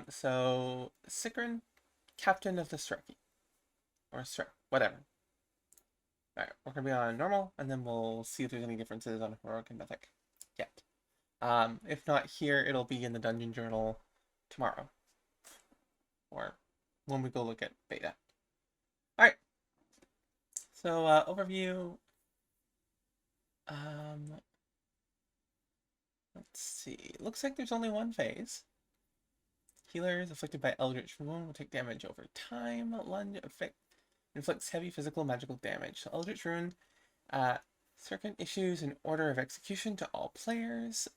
So Sikran, captain of the Strike, or Strike, whatever. Alright, we're gonna be on normal, and then we'll see if there's any differences on heroic and mythic yet. If not here, it'll be in the dungeon journal tomorrow, or when we go look at beta. Alright, so overview. Um, let's see. Looks like there's only one phase. Healers afflicted by Eldritch Wound will take damage over time. Lunge inflicts heavy physical magical damage. So Eldritch Wound, certain issues in order of execution to all players,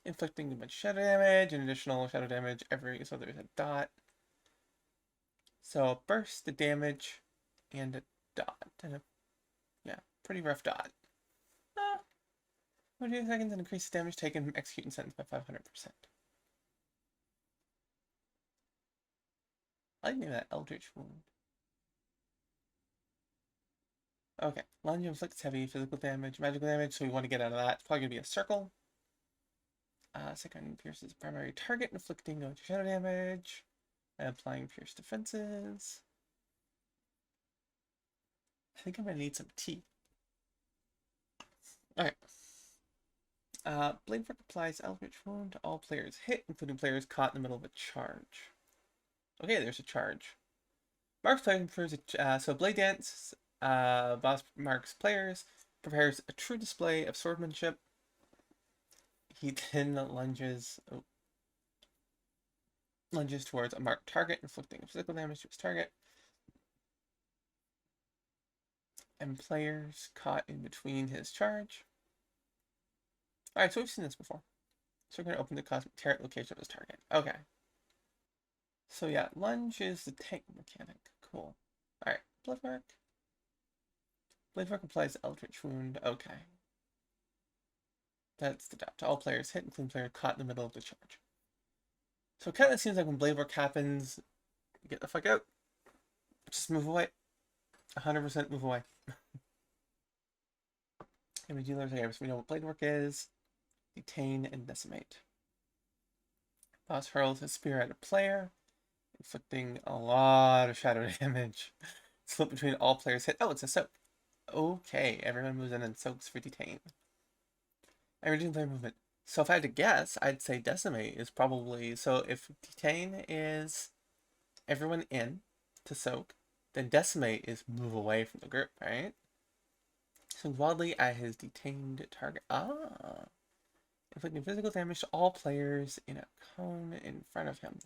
inflicting a bunch of shadow damage and additional shadow damage every, so there's a dot. So burst, the damage, and a dot, and a, yeah, pretty rough dot. 42 seconds and increase damage taken from executing sentence by 500%. I like the name of that Eldritch Wound. Okay, lunge inflicts heavy physical damage, magical damage, so we want to get out of that. It's probably going to be a circle. Sikran pierces primary target, inflicting no shadow damage, and applying pierce defenses. I think I'm going to need some tea. Alright. Blade Work applies Eldritch Wound to all players hit, including players caught in the middle of a charge. Okay, there's a charge. Marks players improves so Blade Dance, boss marks players, prepares a true display of swordsmanship. He then lunges towards a marked target, inflicting physical damage to his target. And players caught in between his charge. Alright, so we've seen this before. So we're going to open the cosmic turret location of his target. Okay. So yeah, lunge is the tank mechanic. Cool. Alright, Blade Work. Blade Work applies Eldritch Wound. Okay. That's the dot. To all players hit, including player caught in the middle of the charge. So it kind of seems like when Blade Work happens, get the fuck out. Just move away. 100% move away. Image dealers, okay, so we know what Blade Work is. Detain and decimate. Boss hurls his spear at a player, inflicting a lot of shadow damage. Split between all players hit. Oh, it's a soak. Okay, everyone moves in and soaks for detain. And reducing player movement. So if I had to guess, I'd say decimate is probably, so if detain is everyone in to soak, then decimate is move away from the group, right? Swings wildly at his detained target. Inflicting physical damage to all players in a cone in front of him.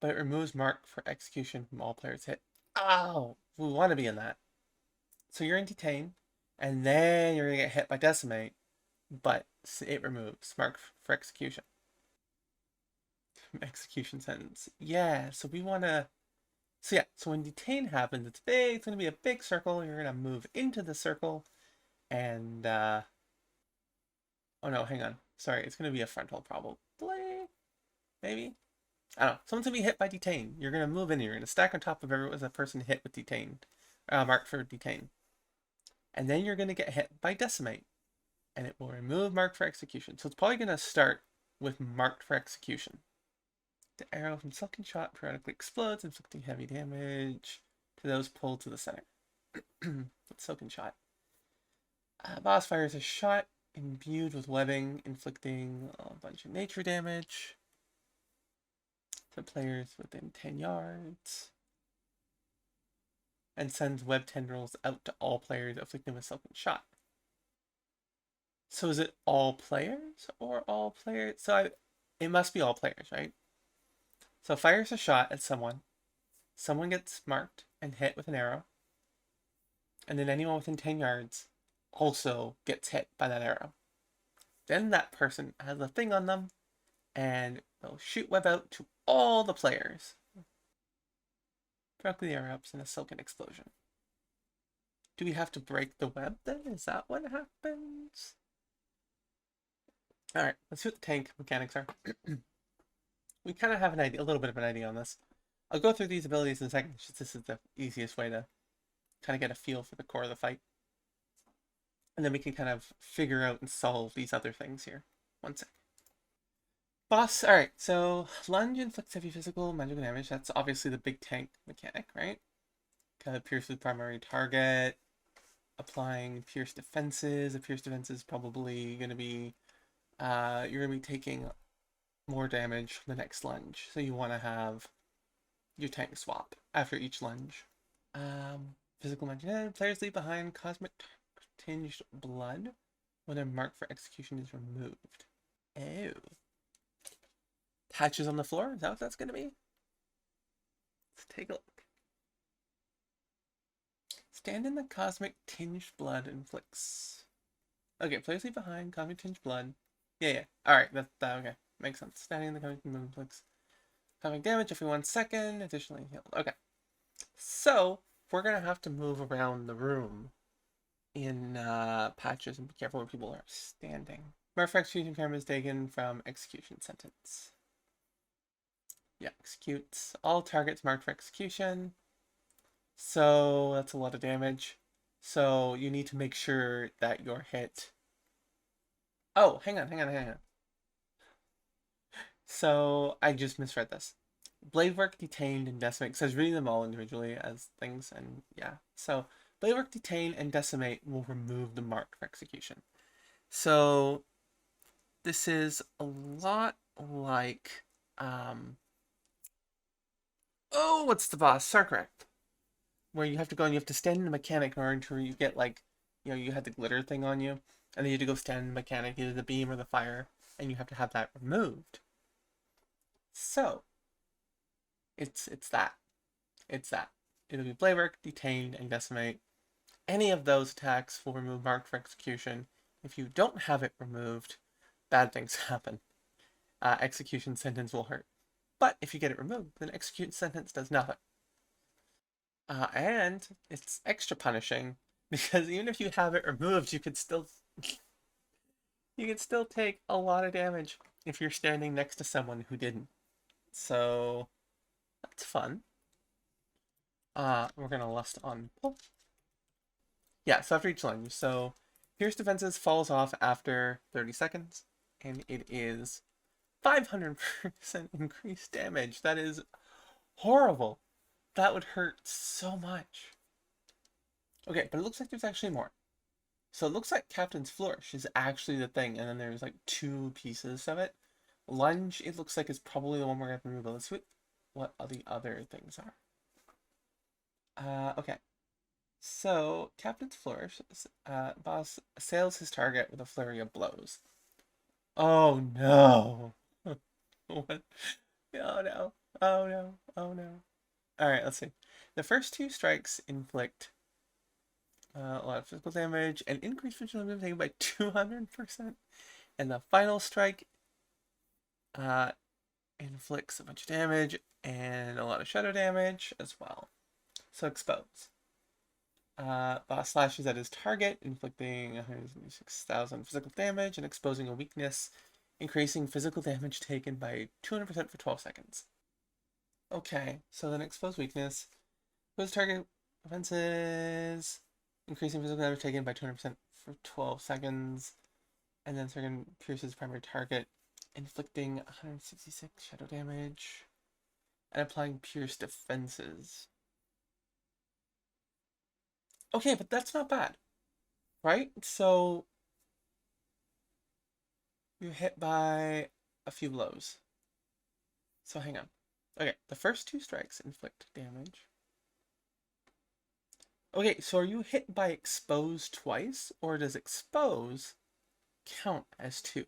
But it removes mark for execution from all players hit. Oh, we want to be in that. So you're in detain, and then you're going to get hit by decimate, but it removes mark for execution. Execution sentence. Yeah, so we want to... So yeah, so when detain happens, it's big. It's going to be a big circle. You're going to move into the circle, and... Oh no, hang on. Sorry, it's going to be a frontal probably. Maybe? I don't know. Someone's going to be hit by detain. You're going to move in. You're going to stack on top of everyone as a person hit with detain. Marked for detain. And then you're going to get hit by decimate. And it will remove marked for execution. So it's probably going to start with marked for execution. The arrow from Silken Shot periodically explodes, inflicting heavy damage to those pulled to the center. With Silken Shot. Boss fires a shot imbued with webbing, inflicting a bunch of nature damage to players within 10 yards. And sends web tendrils out to all players, afflicting with Silken Shot. So is it all players or all players? So it must be all players, right? So fires a shot at someone. Someone gets marked and hit with an arrow. And then anyone within 10 yards also gets hit by that arrow. Then that person has a thing on them, and they'll shoot web out to all the players. Directly the arrow ups in a silken explosion. Do we have to break the web then? Is that what happens? Alright, let's see what the tank mechanics are. We kind of have an idea, a little bit of an idea on this. I'll go through these abilities in a second. This is the easiest way to kind of get a feel for the core of the fight. And then we can kind of figure out and solve these other things here. One sec. Boss, alright, so lunge inflicts heavy physical magical damage. That's obviously the big tank mechanic, right? Pierce with primary target, applying pierce defenses. A pierce defense is probably going to be, you're going to be taking more damage from the next lunge. So you want to have your tank swap after each lunge. Physical magic. Players leave behind cosmic tinged blood when their mark for execution is removed. Oh. Patches on the floor? Is that what that's going to be? Let's take a look. Stand in the cosmic tinged blood inflicts. Okay, players leave behind cosmic tinged blood. Yeah. Alright, that okay. Makes sense. Standing in the cosmic blood inflicts cosmic damage every 1 second, additionally healed. Okay. So, we're going to have to move around the room in patches and be careful where people are standing. Mark for execution camera is taken from execution sentence. Yeah, executes all targets marked for execution. So that's a lot of damage. So you need to make sure that you're hit. Oh, hang on. So I just misread this. Blade work, detained, and decimate. So I was reading them all individually as things, and yeah. So blade work, detain, and decimate will remove the mark for execution. So this is a lot like oh, what's the boss? Sarkrak. Where you have to go and you have to stand in the mechanic in order to you get like, you had the glitter thing on you, and then you had to go stand in the mechanic, either the beam or the fire, and you have to have that removed. So it's that. It's that. It'll be blade work, detained, and decimate. Any of those attacks will remove mark for execution. If you don't have it removed, bad things happen. Execution sentence will hurt. But if you get it removed, then execution sentence does nothing. And it's extra punishing because even if you have it removed, you could still take a lot of damage if you're standing next to someone who didn't. So that's fun. We're gonna lust on pull. Yeah, so after each lunge. So Pierce Defenses falls off after 30 seconds, and it is 500% increased damage. That is horrible. That would hurt so much. Okay, but it looks like there's actually more. So it looks like Captain's Flourish is actually the thing, and then there's like 2 pieces of it. Lunge, it looks like is probably the one we're going to remove. Let's see what the other things are. Okay. So, Captain's Flourish, boss assails his target with a flurry of blows. Oh no! What? Oh no! Oh no! Oh no! Alright, let's see. The first 2 strikes inflict a lot of physical damage and increase physical damage taken by 200%. And the final strike inflicts a bunch of damage and a lot of shadow damage as well. So expose. Boss slashes at his target, inflicting 176,000 physical damage and exposing a weakness, increasing physical damage taken by 200% for 12 seconds. Okay, so then expose weakness. Expose target offenses, increasing physical damage taken by 200% for 12 seconds. And then Sikran pierces primary target, inflicting 166 shadow damage and applying pierce defenses. Okay, but that's not bad, right? So you're hit by a few blows. So hang on. Okay, the first 2 strikes inflict damage. Okay, so are you hit by expose twice, or does expose count as 2?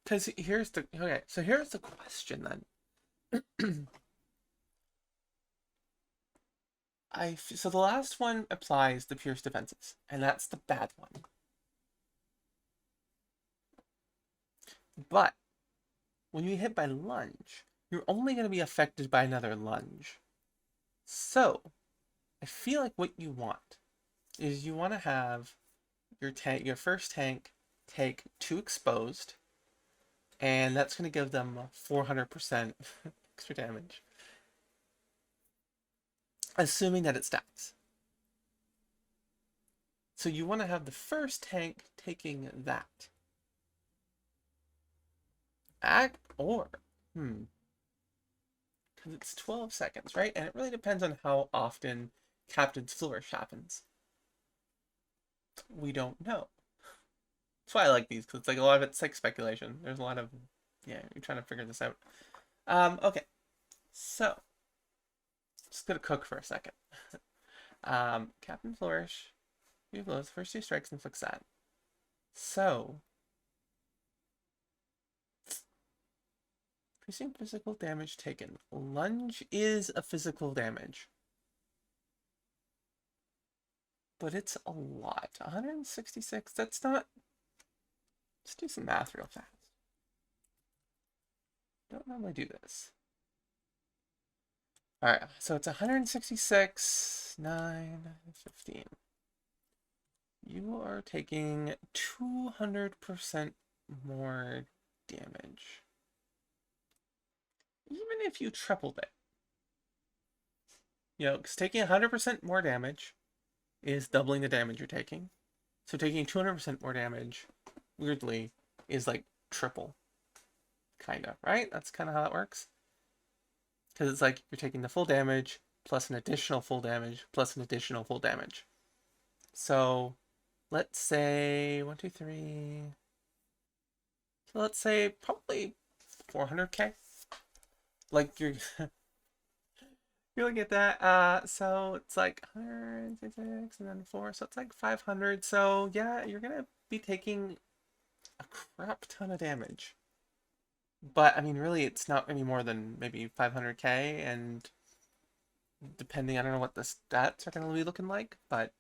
Because here's the question then. So the last one applies the pierce defenses, and that's the bad one. But when you hit by lunge, you're only going to be affected by another lunge. So I feel like what you want is you want to have your first tank take 2 exposed, and that's going to give them 400% extra damage, assuming that it stacks. So you want to have the first tank taking that. Hmm. Because it's 12 seconds, right? And it really depends on how often Captain's Flourish happens. We don't know. That's why I like these, because it's like a lot of it's like speculation. There's a lot of, yeah, you're trying to figure this out. Okay. So, just gonna cook for a second. Captain Flourish, you blows first 2 strikes and inflicts that. So, increasing physical damage taken. Lunge is a physical damage. But it's a lot. 166, that's not... Let's do some math real fast. Don't normally do this. Alright, so it's 166, 9, 15. You are taking 200% more damage. Even if you tripled it. You know, because taking 100% more damage is doubling the damage you're taking. So taking 200% more damage, weirdly, is like triple. Kind of, right? That's kind of how that works. Because it's like you're taking the full damage plus an additional full damage plus an additional full damage. So let's say 1, 2, 3. So let's say probably 400k. Like you're looking at that. So it's like 166 and then 4. So it's like 500. So yeah, you're gonna be taking a crap ton of damage. But I mean, really, it's not any more than maybe 500k, and depending, I don't know what the stats are going to be looking like, but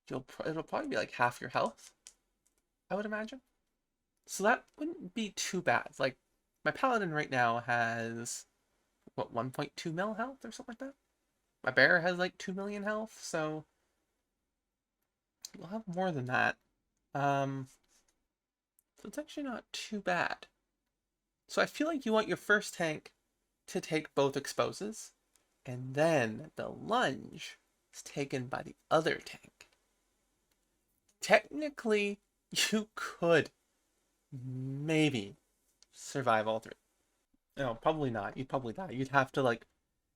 it'll probably be like half your health, I would imagine. So that wouldn't be too bad. Like, my paladin right now has, what, 1.2 mil health or something like that? My bear has like 2 million health, so you'll have more than that. So it's actually not too bad. So I feel like you want your first tank to take both exposes, and then the lunge is taken by the other tank. Technically, you could maybe survive all 3. No, probably not. You'd probably die. You'd have to like,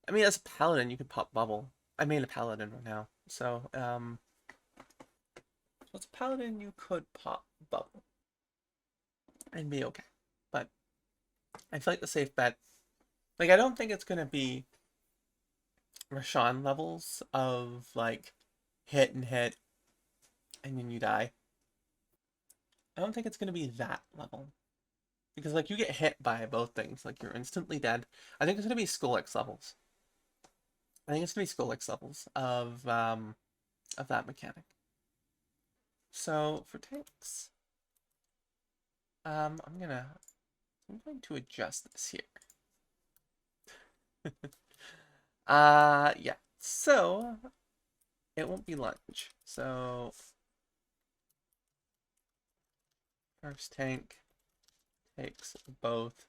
I mean, as a paladin, you could pop bubble. I made a paladin right now, so as a paladin, you could pop bubble and be okay. But I feel like the safe bet, like, I don't think it's gonna be Rasha'nan levels of like hit and hit and then you die. I don't think it's gonna be that level. Because like you get hit by both things, like you're instantly dead. I think it's gonna be Skullix levels. I think it's gonna be Skullix levels of that mechanic. So for tanks, I'm going to adjust this here. Yeah. So it won't be lunge. So first tank takes both.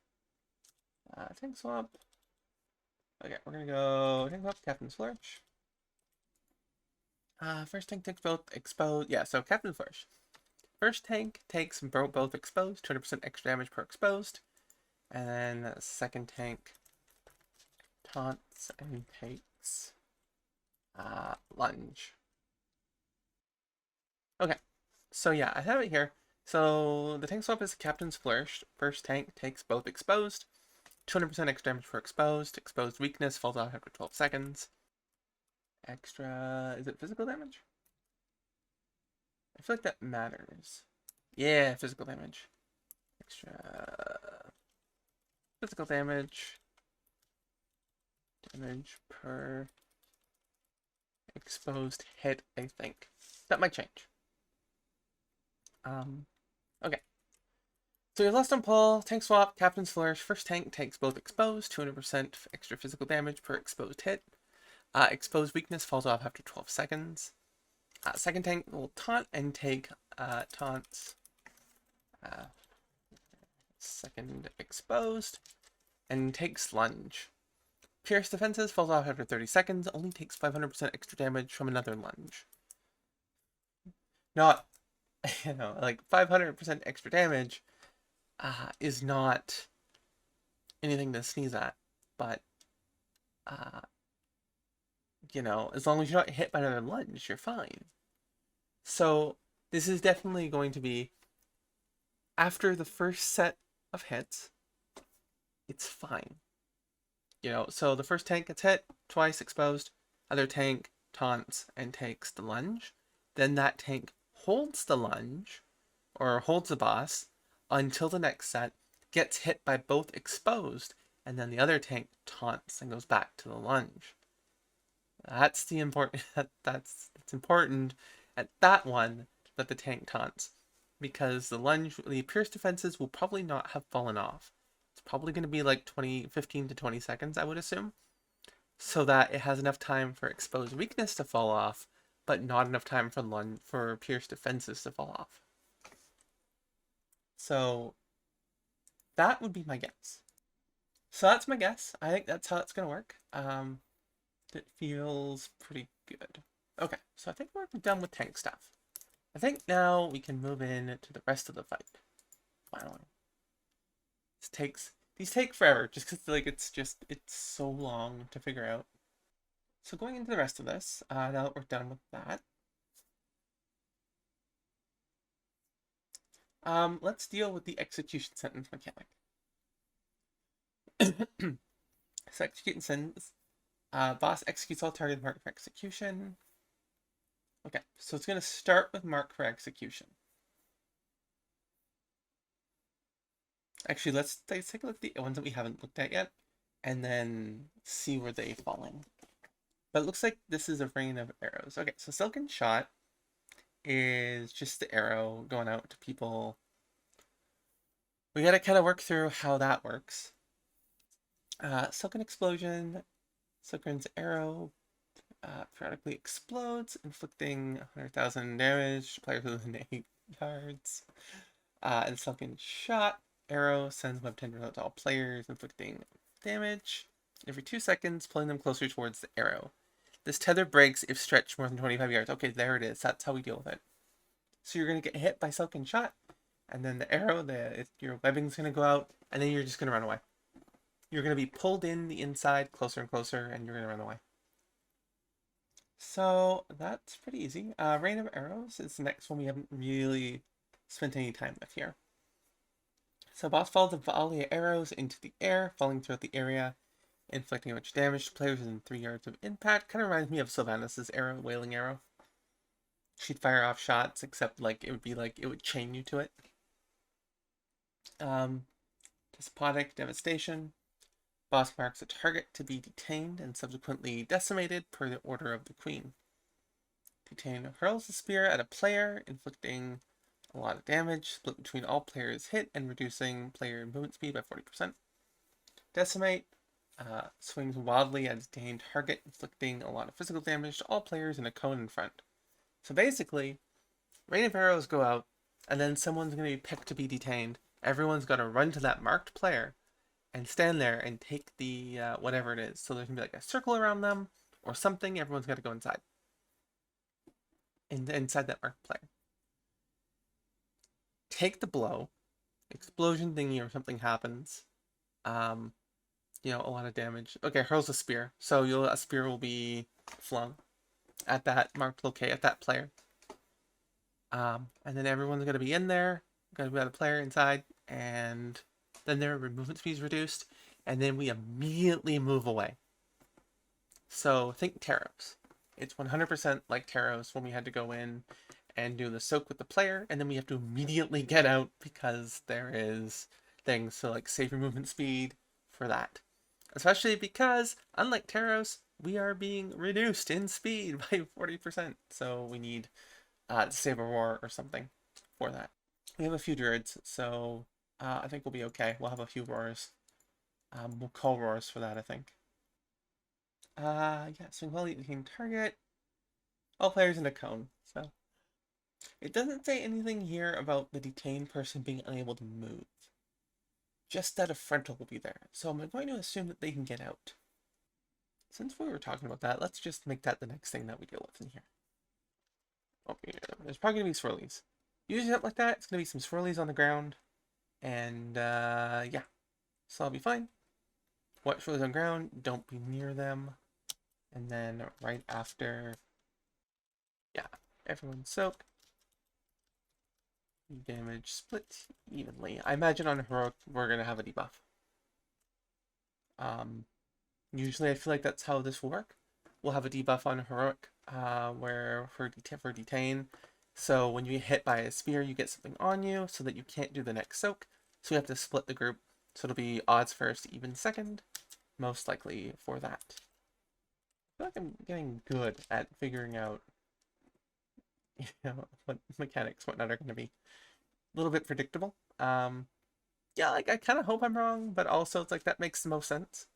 Tank swap. Okay, we're gonna go tank swap, Captain's Flourish. First tank takes both exposed. Yeah, so Captain's Flourish. First tank takes both exposed, 200% extra damage per exposed. And then second tank taunts and takes lunge. Okay, so yeah, I have it here. So the tank swap is Captain's Flourish. First tank takes both exposed, 200% extra damage per exposed. Exposed weakness falls off after 12 seconds. Extra, is it physical damage? I feel like that matters. Yeah, physical damage. Extra physical damage. Damage per exposed hit, I think. That might change. Okay. So your last on pull, tank swap, Captain's Flourish. First tank takes both exposed, 200% extra physical damage per exposed hit. Exposed weakness falls off after 12 seconds. Second tank will taunt and take taunts. Second exposed. And takes lunge. Pierce defenses falls off after 30 seconds. Only takes 500% extra damage from another lunge. Not, like 500% extra damage. is not anything to sneeze at. But, uh, you know, as long as you're not hit by another lunge, you're fine. So this is definitely going to be, after the first set of hits, it's fine. You know, so the first tank gets hit, twice exposed, other tank taunts and takes the lunge. Then that tank holds the lunge, or holds the boss, until the next set, gets hit by both exposed, and then the other tank taunts and goes back to the lunge. That's the important. That's important at that one, that the tank taunts, because the pierce defenses will probably not have fallen off. It's probably going to be like 15 to 20 seconds, I would assume, so that it has enough time for exposed weakness to fall off, but not enough time for pierce defenses to fall off. So that would be my guess. So that's my guess. I think that's how it's going to work. It feels pretty good. Okay, so I think we're done with tank stuff. I think now we can move in to the rest of the fight. Finally. These take forever, just because like it's so long to figure out. So going into the rest of this, now that we're done with that, let's deal with the execution sentence mechanic. So execution sentence, boss executes all targets marked for execution. Okay, so it's going to start with mark for execution. Actually, let's take a look at the ones that we haven't looked at yet, and then see where they fall in. But it looks like this is a rain of arrows. Okay, so Silken Shot is just the arrow going out to people. We gotta kind of work through how that works. Silken Explosion, Sikran's arrow periodically explodes, inflicting 100,000 damage to players within 8 yards. And Silken Shot, arrow sends web tendrils out to all players, inflicting damage every 2 seconds, pulling them closer towards the arrow. This tether breaks if stretched more than 25 yards. Okay, there it is. That's how we deal with it. So you're going to get hit by Silken Shot, and then the arrow, your webbing's going to go out, and then you're just going to run away. You're going to be pulled in the inside, closer and closer, and you're going to run away. So that's pretty easy. Rain of Arrows is the next one we haven't really spent any time with here. So boss follows a volley of arrows into the air, falling throughout the area, inflicting much damage to players within 3 yards of impact. Kind of reminds me of Sylvanas' arrow, Wailing Arrow. She'd fire off shots, except like it would chain you to it. Despotic Devastation. Boss marks a target to be detained and subsequently decimated per the order of the queen. Detain hurls a spear at a player, inflicting a lot of damage, split between all players hit and reducing player movement speed by 40%. Decimate swings wildly at a detained target, inflicting a lot of physical damage to all players in a cone in front. So basically, Rain of Arrows go out, and then someone's going to be picked to be detained. Everyone's got to run to that marked player and stand there and take the whatever it is. So there's going to be like a circle around them or something. Everyone's got to go inside. Inside that marked player. Take the blow. Explosion thingy or something happens. You know, a lot of damage. Okay, hurls a spear. So a spear will be flung at that marked locate at that player. And then everyone's going to be in there. Going to be the player inside, and then their movement speed is reduced, and then we immediately move away. So think Taros. It's 100% like Taros when we had to go in and do the soak with the player, and then we have to immediately get out because there is things. So like save your movement speed for that. Especially because, unlike Taros, we are being reduced in speed by 40%. So we need to save a roar or something for that. We have a few druids, so I think we'll be okay. We'll have a few roars. We'll call roars for that, I think. Yeah, swing well between target. All players in a cone, so. It doesn't say anything here about the detained person being unable to move. Just that a frontal will be there, so I'm going to assume that they can get out. Since we were talking about that, let's just make that the next thing that we deal with in here. Oh, yeah, there's probably going to be swirlies. Usually something like that, it's going to be some swirlies on the ground. And yeah, so I'll be fine. Watch swirlies on ground, don't be near them. And then right after, yeah, everyone soak. Damage split evenly. I imagine on heroic we're gonna have a debuff. Usually I feel like that's how this will work. We'll have a debuff on heroic, where for detain. So when you get hit by a spear, you get something on you, so that you can't do the next soak. So we have to split the group. So it'll be odds first, even second, most likely for that. I feel like I'm getting good at figuring out, what mechanics, whatnot are going to be. A little bit predictable. Yeah, like I kind of hope I'm wrong, but also it's like that makes the most sense.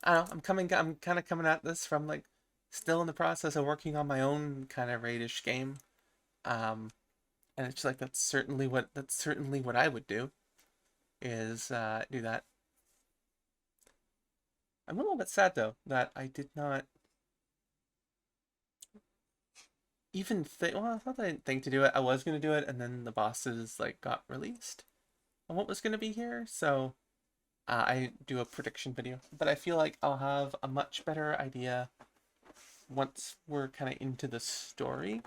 I don't know, I'm kind of coming at this from like still in the process of working on my own kind of raid-ish game. Um, and it's like that's certainly what I would do is do that. I'm a little bit sad though that I did not even think. Well, it's not that I didn't think to do it. I was gonna do it, and then the bosses like got released on what was gonna be here, so I do a prediction video. But I feel like I'll have a much better idea once we're kind of into the story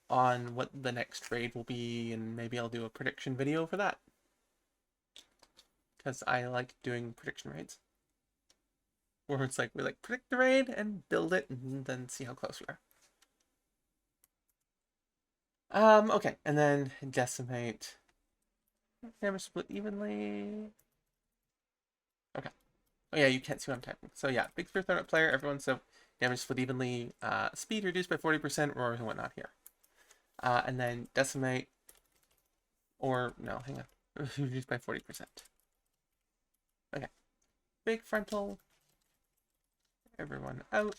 on what the next raid will be, and maybe I'll do a prediction video for that. Because I like doing prediction raids. Where it's like, we like predict the raid and build it and then see how close we are. Okay, and then decimate. Damage split evenly. Okay. Oh yeah, you can't see what I'm typing. So yeah, big spear thrown at player, everyone, so damage split evenly, speed reduced by 40%, roars and whatnot here. And then decimate, or no, hang on, reduced by 40%. Okay. Big frontal, everyone out.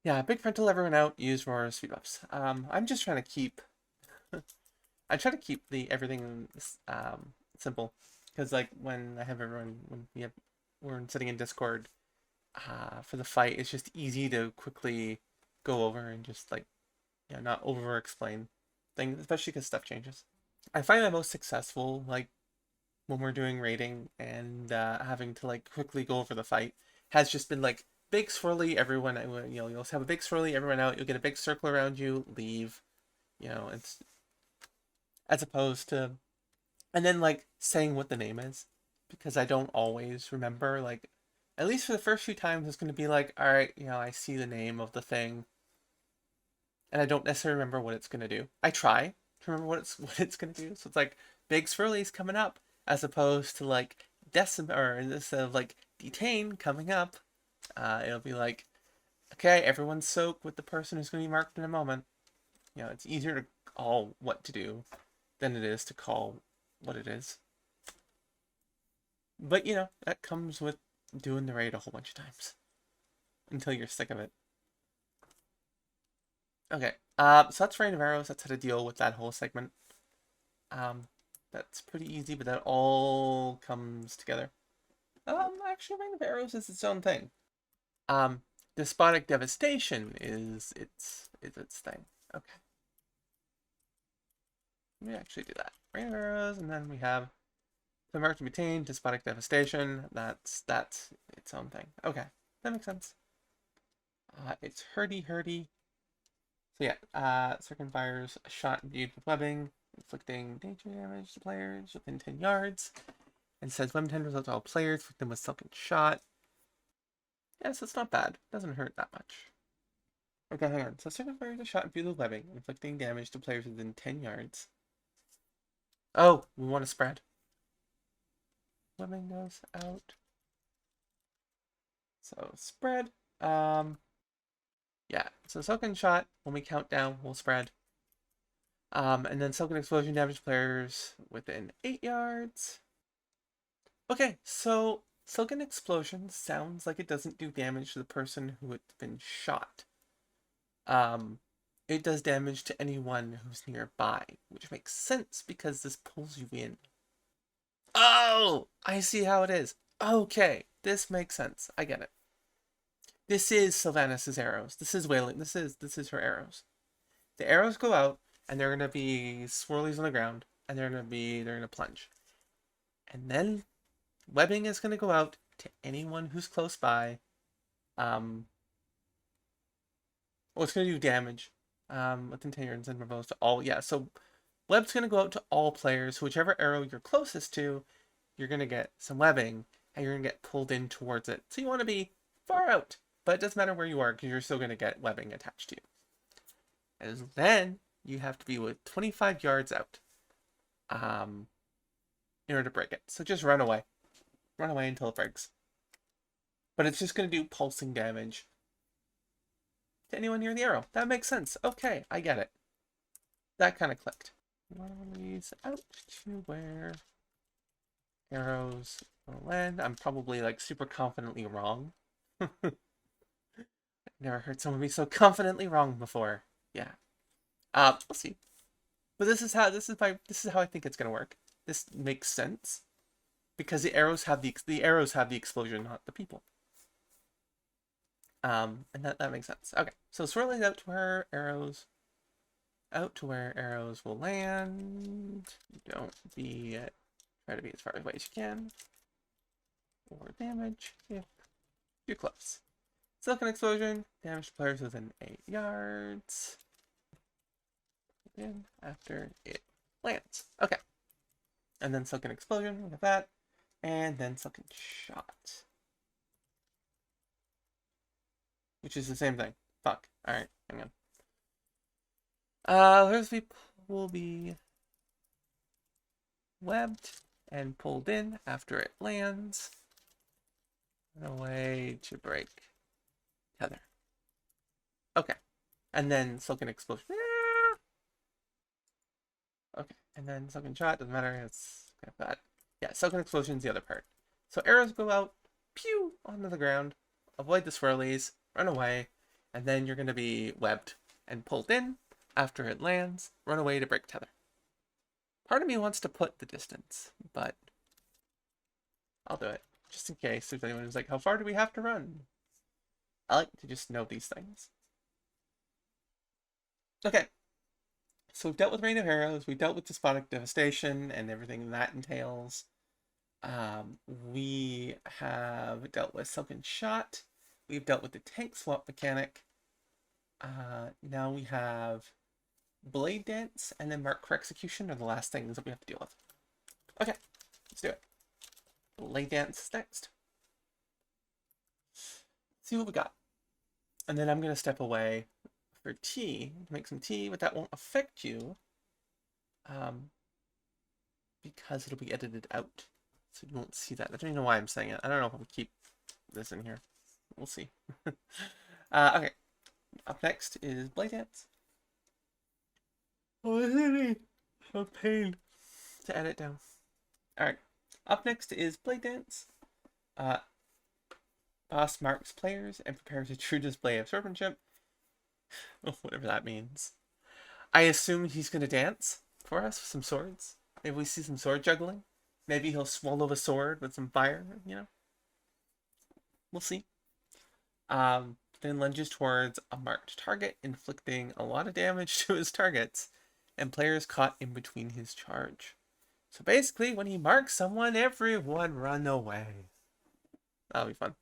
Yeah, big frontal, everyone out, use roar speed buffs. I'm just trying to keep, I try to keep everything simple. Because like when I have everyone, we're sitting in Discord for the fight, it's just easy to quickly go over and just like, not over explain things, especially because stuff changes. I find I'm most successful like when we're doing raiding and having to like quickly go over the fight has just been like big swirly, everyone, you'll have a big swirly, everyone out, you'll get a big circle around you, leave, it's as opposed to, and then like saying what the name is, because I don't always remember, like at least for the first few times it's going to be like, all right, I see the name of the thing and I don't necessarily remember what it's going to do. I try to remember what it's going to do, so it's like big swirlies coming up as opposed to like or instead of like detain coming up. It'll be like, okay, everyone soak with the person who's going to be marked in a moment. It's easier to call what to do than it is to call what it is. But, that comes with doing the raid a whole bunch of times until you're sick of it. Okay, so that's Rain of Arrows. That's how to deal with that whole segment. That's pretty easy, but that all comes together. Actually, Rain of Arrows is its own thing. Despotic Devastation is its thing. Okay. Let me actually do that. Rain of Arrows, and then we have the Mark to be Tamed, Despotic Devastation. That's its own thing. Okay, that makes sense. It's hurdy. So yeah, Circun fires a shot imbued with webbing, inflicting danger damage to players within 10 yards, and says webbing tendrils out to all players, inflict them with silken shot. Yeah, so it's not bad. It doesn't hurt that much. Okay, hang on. So Circun fires a shot imbued with webbing, inflicting damage to players within 10 yards. Oh, we want to spread. Webbing goes out. So spread. Yeah, so Silken Shot, when we count down, we'll spread. And then Silken Explosion damage players within 8 yards. Okay, so Silken Explosion sounds like it doesn't do damage to the person who had been shot. It does damage to anyone who's nearby, which makes sense because this pulls you in. Oh, I see how it is. Okay, this makes sense. I get it. This is Sylvanas' arrows. This is Wailing. This is her arrows. The arrows go out, and they're gonna be swirlies on the ground. and they're gonna plunge. And then webbing is gonna go out to anyone who's close by. Well, it's gonna do damage. Within 10 yards and proposed to all. Yeah, so web's gonna go out to all players. Whichever arrow you're closest to, you're gonna get some webbing, and you're gonna get pulled in towards it. So you want to be far out, but it doesn't matter where you are because you're still gonna get webbing attached to you. And then you have to be with 25 yards out, in order to break it. So just run away until it breaks. But it's just gonna do pulsing damage to anyone near the arrow. That makes sense. Okay, I get it. That kind of clicked. One of these out to where arrows will land. I'm probably like super confidently wrong. I've never heard someone be so confidently wrong before. Yeah. We'll see. But this is how I think it's gonna work. This makes sense because the arrows have the explosion, not the people. And that makes sense. Okay, so swirling out to where arrows will don't try to be as far away as you can. Or damage if you're close. Silicon explosion, damage to players within 8 yards. In after it lands. Okay. And then silicon explosion, look at that. And then silicon shot. Which is the same thing. Fuck. Alright, hang on. Those people will be webbed and pulled in after it lands. And a way to break tether. Okay. And then silicon explosion. Okay. And then silicon shot, doesn't matter, it's kind of bad. Yeah, silicon explosion is the other part. So arrows go out, pew, onto the ground, avoid the swirlies, run away, and then you're going to be webbed and pulled in after it lands, run away to break tether. Part of me wants to put the distance, but I'll do it, just in case there's anyone who's like, how far do we have to run? I like to just know these things. Okay, so we've dealt with Rain of Arrows, we've dealt with Despotic Devastation and everything that entails. We have dealt with Silken Shot. We've dealt with the tank swap mechanic. Now we have Blade Dance and then Mark for Execution are the last things that we have to deal with. Okay, let's do it. Blade Dance is next. See what we got. And then I'm going to step away for tea, to make some tea, but that won't affect you. Because it'll be edited out. So you won't see that. I don't even know why I'm saying it. I don't know if I'll keep this in here. We'll see. Okay. Up next is Blade Dance. Oh, it's a pain to edit down. Alright. Up next is Blade Dance. Boss marks players and prepares a true display of swordsmanship. Whatever that means. I assume he's going to dance for us with some swords. Maybe we see some sword juggling. Maybe he'll swallow a sword with some fire, you know. We'll see. Then lunges towards a marked target, inflicting a lot of damage to his targets, and players caught in between his charge. So basically, when he marks someone, everyone run away. That'll be fun.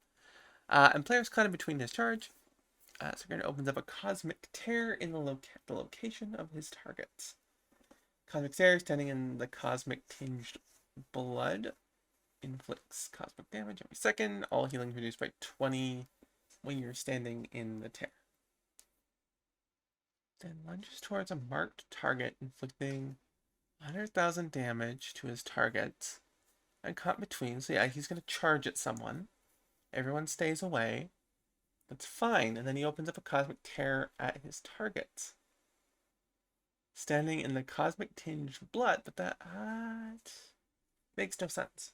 And players caught in between his charge. Sikran opens up a cosmic tear in the location of his targets. Cosmic tear, standing in the cosmic tinged blood, inflicts cosmic damage every second. All healing reduced by 20 when you're standing in the tear. Then lunges towards a marked target, inflicting 100,000 damage to his targets. And caught between, so yeah, he's going to charge at someone. Everyone stays away. That's fine. And then he opens up a cosmic tear at his targets. Standing in the cosmic tinged blood, but that makes no sense.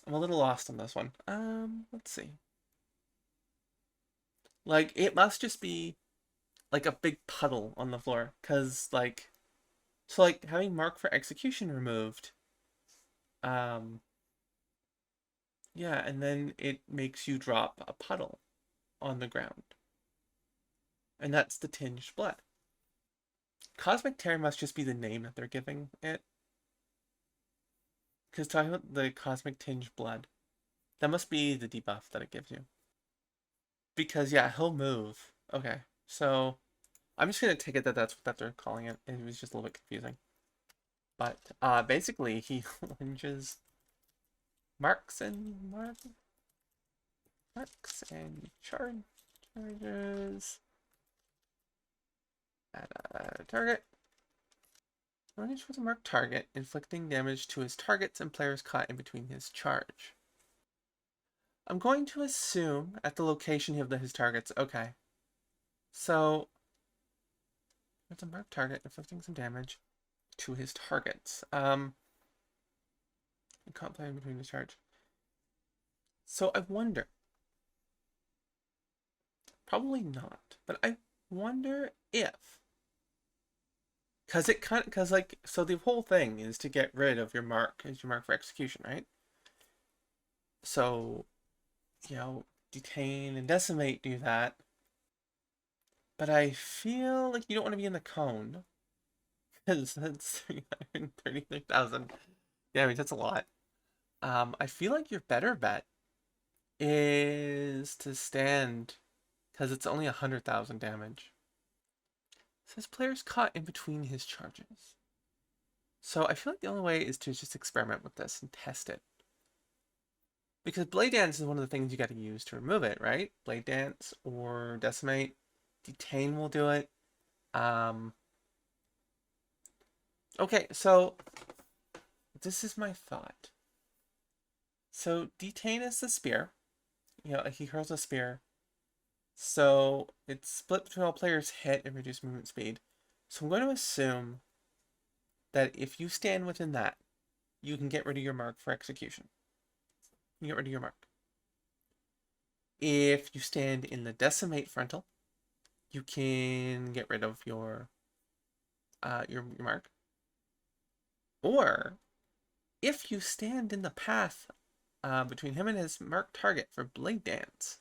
I'm a little lost on this one. Let's see. Like, it must just be like a big puddle on the floor. Cause like, so like having mark for execution removed. Yeah, and then it makes you drop a puddle on the ground. And that's the tinged blood. Cosmic Tear must just be the name that they're giving it. Because talking about the Cosmic Tinge Blood, that must be the debuff that it gives you. Because, yeah, he'll move. Okay, so I'm just going to take it that that's what they're calling it. It was just a little bit confusing. But basically, he lunges marks and charges at a target. Lunge with a marked target, inflicting damage to his targets and players caught in between his charge. I'm going to assume at the location of his targets. Okay. So, it's a marked target, inflicting some damage to his targets. Caught playing between his charge. So I wonder. Probably not, but I wonder if. Cause like, so the whole thing is to get rid of your mark as your mark for execution, right? So, detain and decimate do that. But I feel like you don't want to be in the cone. Because that's 333,000 damage, that's a lot. I feel like your better bet is to stand, because it's only 100,000 damage. It says players caught in between his charges. So I feel like the only way is to just experiment with this and test it. Because Blade Dance is one of the things you got to use to remove it, right? Blade Dance or Decimate. Detain will do it. Okay, so this is my thought. So Detain is the spear. He hurls a spear. So it's split between all players hit and reduce movement speed. So I'm going to assume that if you stand within that, you can get rid of your mark for execution. You get rid of your mark. If you stand in the decimate frontal, you can get rid of your mark. Or if you stand in the path between him and his marked target for Blade Dance,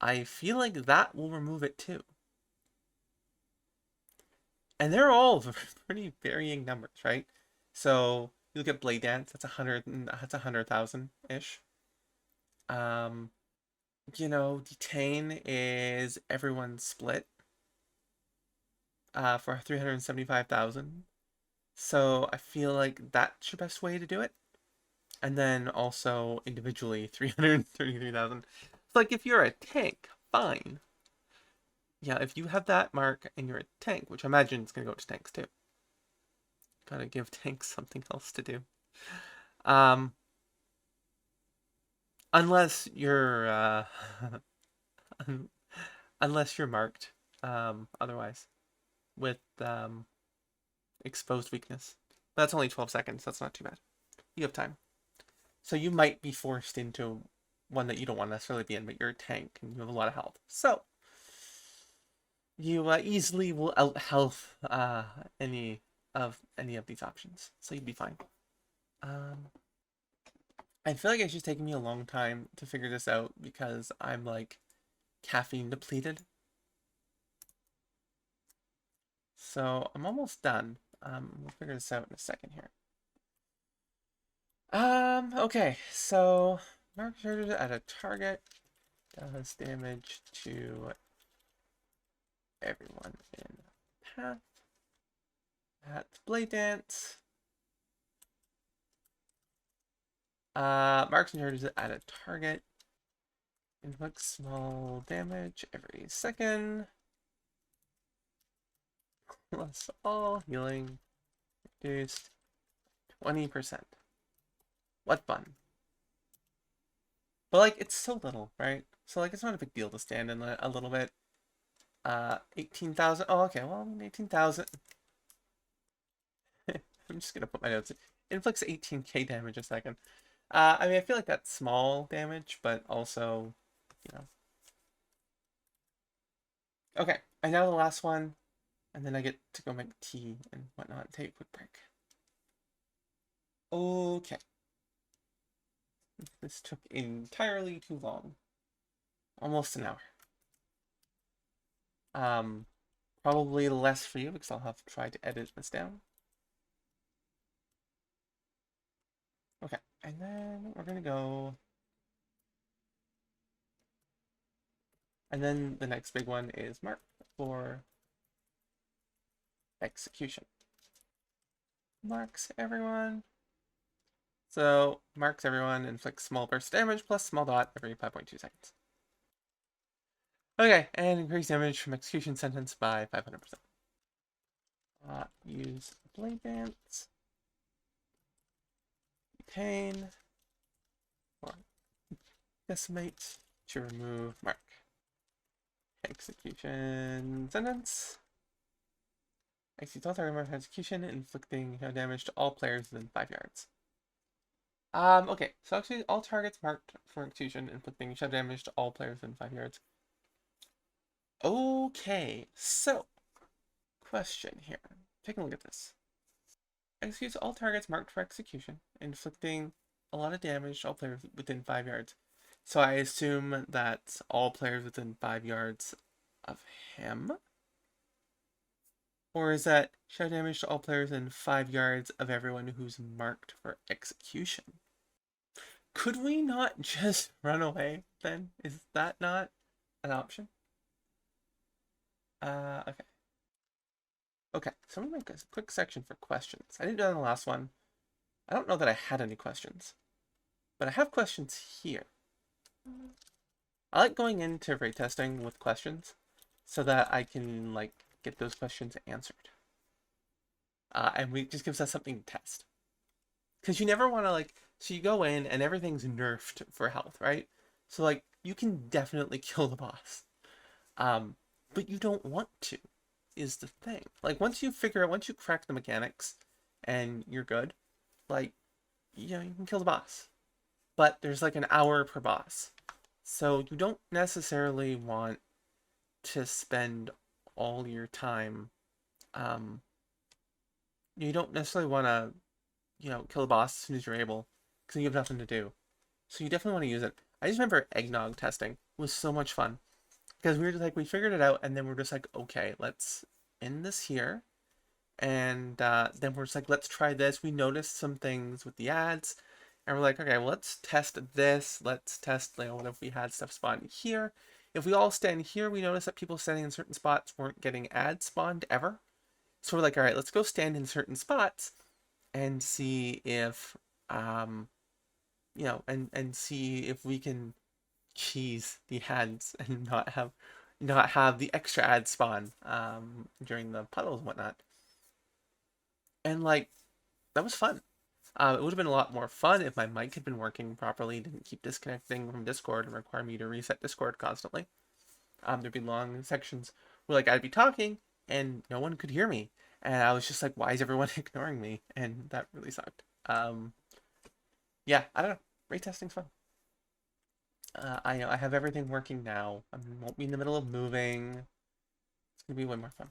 I feel like that will remove it too. And they're all pretty varying numbers, right? So you look at Blade Dance, that's 100,000 ish. Detain is everyone split for 375,000. So I feel like that's your best way to do it. And then also individually 333,000. It's like if you're a tank, fine. Yeah, if you have that mark and you're a tank, which I imagine it's gonna go to tanks too. Gotta give tanks something else to do. Unless you're unless you're marked otherwise with exposed weakness. But that's only 12 seconds. That's not too bad. You have time. So you might be forced into one that you don't want to necessarily be in, but you're a tank and you have a lot of health. So you easily will out health any of these options. So you'd be fine. I feel like it's just taking me a long time to figure this out because I'm like caffeine depleted. So I'm almost done. We'll figure this out in a second here. Okay, so mark charges at a target does damage to everyone in path. That's Blade Dance. Marks and charges at a target. Inflicts small damage every second. Plus all healing reduced 20%. What fun. But like it's so little, right? So like it's not a big deal to stand in a little bit. 18,000. Oh, okay. Well, 18,000. I'm just gonna put my notes. It inflicts 18k damage a second. I mean, I feel like that's small damage, but also, you know. Okay, I know the last one, and then I get to go make tea and whatnot. Take a quick break. Okay. This took entirely too long. Almost an hour. Probably less for you because I'll have to try to edit this down. Okay, and then we're gonna go. And then the next big one is mark for execution. Marks everyone. So marks everyone, inflicts small burst damage plus small dot every 5.2 seconds. Okay, and increase damage from execution sentence by 500%. Use blade dance. Retain. Or decimate to remove mark. Execution sentence. Executes all target mark execution, inflicting no damage to all players within 5 yards. Okay, so actually all targets marked for execution, inflicting shove damage to all players within 5 yards. Okay, so question here. Take a look at this. Executes all targets marked for execution, inflicting a lot of damage to all players within 5 yards. So I assume that's all players within 5 yards of him? Or is that show damage to all players within 5 yards of everyone who's marked for execution? Could we not just run away then? Is that not an option? Okay. Okay, so I'm gonna make a quick section for questions. I didn't do that in the last one. I don't know that I had any questions, but I have questions here. I like going into raid testing with questions so that I can like get those questions answered. And it just gives us something to test. Because you never want to like, so you go in and everything's nerfed for health, right? So like, you can definitely kill the boss. But you don't want to, is the thing. Like, once you crack the mechanics and you're good, like, you know, you can kill the boss. But there's like an hour per boss. So you don't necessarily want to spend all your time, you don't necessarily want to, you know, kill the boss as soon as you're able, because you have nothing to do. So you definitely want to use it. I just remember eggnog testing was so much fun. Because we were just like, we figured it out, and then we're just like, okay, let's end this here. And then we're just like, let's try this. We noticed some things with the ads, and we're like, okay, well, let's test this. Let's test, you know, what if we had stuff spawned here? If we all stand here, we notice that people standing in certain spots weren't getting ads spawned ever. So we're like, all right, let's go stand in certain spots and see if, you know, and see if we can cheese the ads and not have the extra ad spawn during the puddles and whatnot. And like, that was fun. It would have been a lot more fun if my mic had been working properly, didn't keep disconnecting from Discord and require me to reset Discord constantly. There'd be long sections where like I'd be talking and no one could hear me, and I was just like, why is everyone ignoring me? And that really sucked. Yeah, I don't know. Raid testing's fun. I know I have everything working now. I won't be in the middle of moving. It's gonna be way more fun.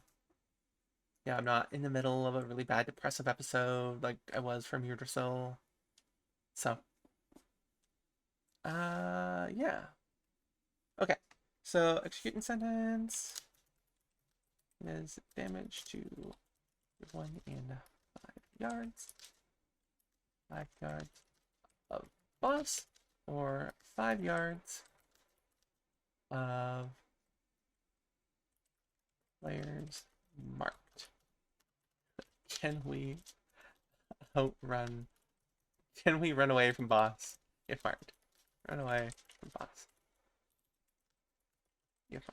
Yeah, I'm not in the middle of a really bad depressive episode like I was from Yggdrasil. So, yeah. Okay. So, executing sentence is damage to 1 in 5 yards. 5 yards of boss, or 5 yards of players marked. Can we outrun? Can we run away from boss if marked? Run away from boss. If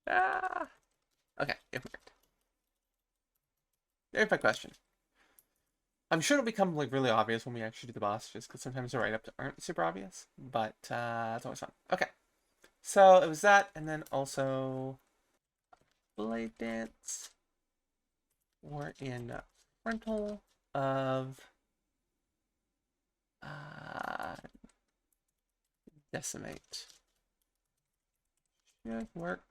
marked. Okay, if marked. There's my question. I'm sure it'll become like really obvious when we actually do the boss, just because sometimes the write-ups aren't super obvious, but it's always fun. Okay, so it was that, and then also blade dance. We're in frontal of decimate. Should work.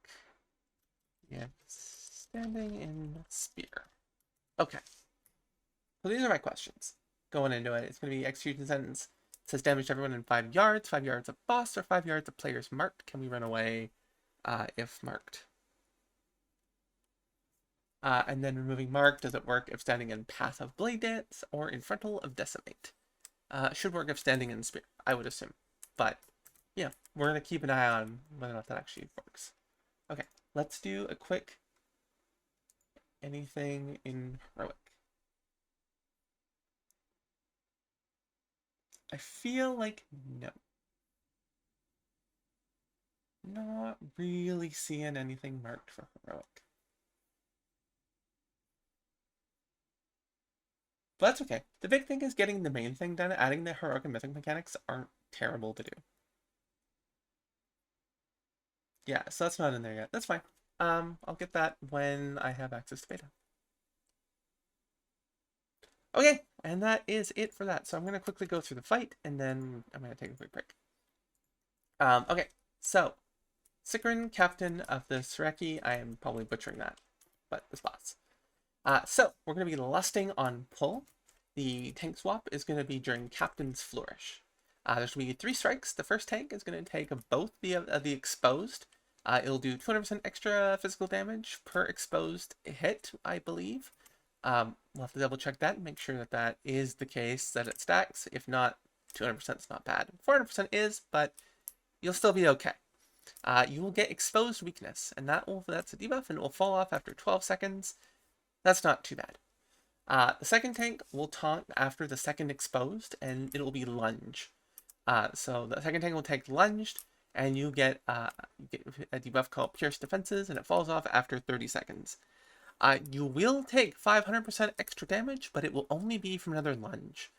Yeah, standing in spear. Okay. So these are my questions. Going into it, it's going to be execution sentence. It says damage to everyone in 5 yards. 5 yards of boss or 5 yards of players marked. Can we run away if marked? And then removing mark doesn't work if standing in path of blade dance or in frontal of decimate. Should work if standing in spear, I would assume. But yeah, we're gonna keep an eye on whether or not that actually works. Okay, let's do a quick anything in heroic. I feel like no. Not really seeing anything marked for heroic. But that's okay. The big thing is getting the main thing done. Adding the heroic and mythic mechanics aren't terrible to do. Yeah, so that's not in there yet. That's fine. I'll get that when I have access to beta. Okay, and that is it for that. So I'm going to quickly go through the fight, and then I'm going to take a quick break. Okay, so Sikran, captain of the Sureki. I am probably butchering that, but this boss. So we're going to be lusting on pull. The tank swap is going to be during Captain's Flourish. There's going to be 3 strikes. The first tank is going to take both the exposed. It'll do 200% extra physical damage per exposed hit, I believe. We'll have to double check that and make sure that that is the case, that it stacks. If not, 200% is not bad. 400% is, but you'll still be okay. You will get exposed weakness, and that's a debuff, and it will fall off after 12 seconds. That's not too bad. The second tank will taunt after the second exposed, and it will be lunge. So the second tank will take lunged, and you get a debuff called Pierce Defenses, and it falls off after 30 seconds. You will take 500% extra damage, but it will only be from another lunge.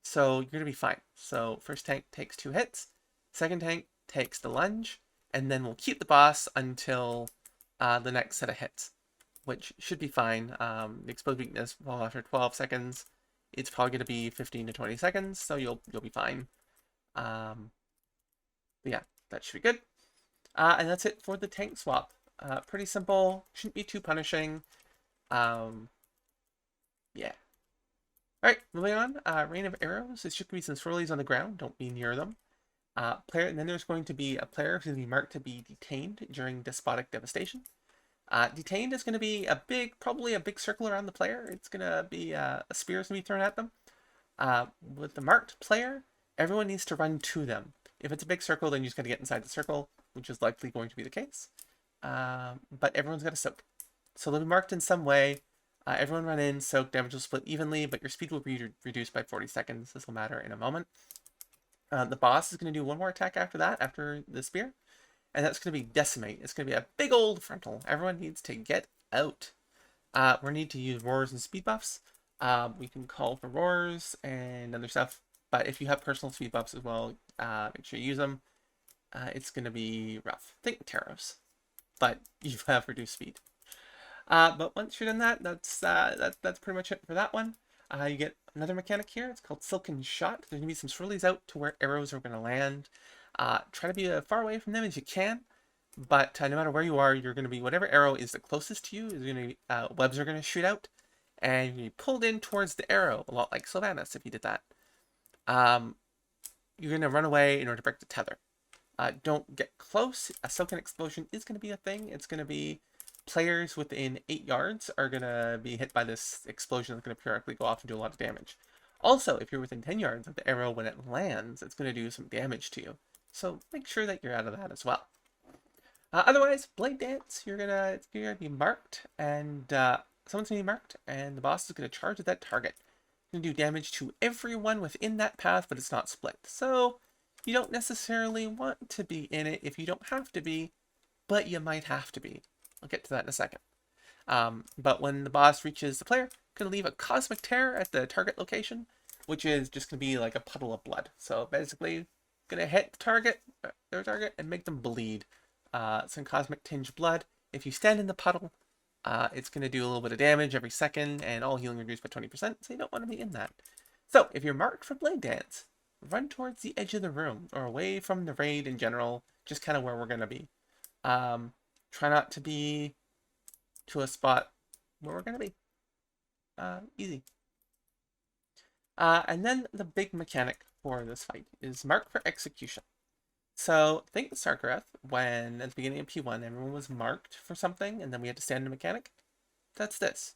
So you're going to be fine. So first tank takes 2 hits, second tank takes the lunge, and then we'll keep the boss until the next set of hits, which should be fine. The exposed weakness will after 12 seconds. It's probably going to be 15 to 20 seconds, so you'll be fine. But yeah, that should be good. And that's it for the tank swap. Pretty simple. Shouldn't be too punishing. Yeah. Alright, moving on. Rain of Arrows. There should be some swirlies on the ground. Don't be near them. And then there's going to be a player who's going to be marked to be detained during Despotic Devastation. Detained is going to be probably a big circle around the player. It's going to be a spear is going to be thrown at them. With the marked player, everyone needs to run to them. If it's a big circle, then you just got to get inside the circle, which is likely going to be the case. But everyone's got to soak. So they'll be marked in some way. Everyone run in, soak, damage will split evenly, but your speed will be reduced by 40 seconds. This will matter in a moment. The boss is going to do one more attack after that, after the spear. And that's going to be Decimate. It's going to be a big old frontal. Everyone needs to get out. We need to use roars and speed buffs. We can call for roars and other stuff. But if you have personal speed buffs as well, make sure you use them. It's going to be rough. Think Taros. But you have reduced speed. But once you're done that, that's pretty much it for that one. You get another mechanic here. It's called Silken Shot. There's going to be some swirlies out to where arrows are going to land. Try to be as far away from them as you can. But no matter where you are, you're going to be, whatever arrow is the closest to you, is going to be, webs are going to shoot out. And you're going to be pulled in towards the arrow, a lot like Sylvanas if you did that. You're going to run away in order to break the tether. Don't get close. A Silken Explosion is going to be a thing. It's going to be players within 8 yards are going to be hit by this explosion that's going to periodically go off and do a lot of damage. Also, if you're within 10 yards of the arrow when it lands, it's going to do some damage to you. So make sure that you're out of that as well. Otherwise, Blade Dance, it's gonna be marked, and someone's gonna be marked, and the boss is gonna charge at that target. It's gonna do damage to everyone within that path, but it's not split. So you don't necessarily want to be in it if you don't have to be, but you might have to be. I'll get to that in a second. But when the boss reaches the player, it's gonna leave a cosmic tear at the target location, which is just gonna be like a puddle of blood. So basically, gonna hit their target, and make them bleed. Some cosmic tinge blood. If you stand in the puddle, it's gonna do a little bit of damage every second, and all healing reduced by 20%. So you don't want to be in that. So if you're marked for Blade Dance, run towards the edge of the room or away from the raid in general, just kind of where we're gonna be. Try not to be to a spot where we're gonna be. Easy. And then the big mechanic for this fight is mark for execution. So think Starcraft, when at the beginning of P1 everyone was marked for something and then we had to stand in a mechanic. that's this.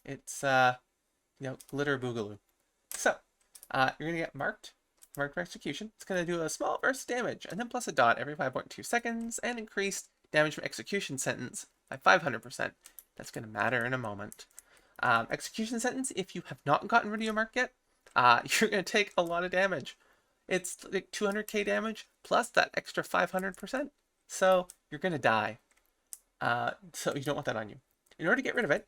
It's glitter boogaloo. So, you're gonna get marked for execution. It's gonna do a small burst damage, and then plus a dot every 5.2 seconds, and increase damage from execution sentence by 500%. That's gonna matter in a moment. Execution sentence, if you have not gotten rid of your mark yet, you're gonna take a lot of damage. It's like 200k damage plus that extra 500%. So you're gonna die. So you don't want that on you. In order to get rid of it,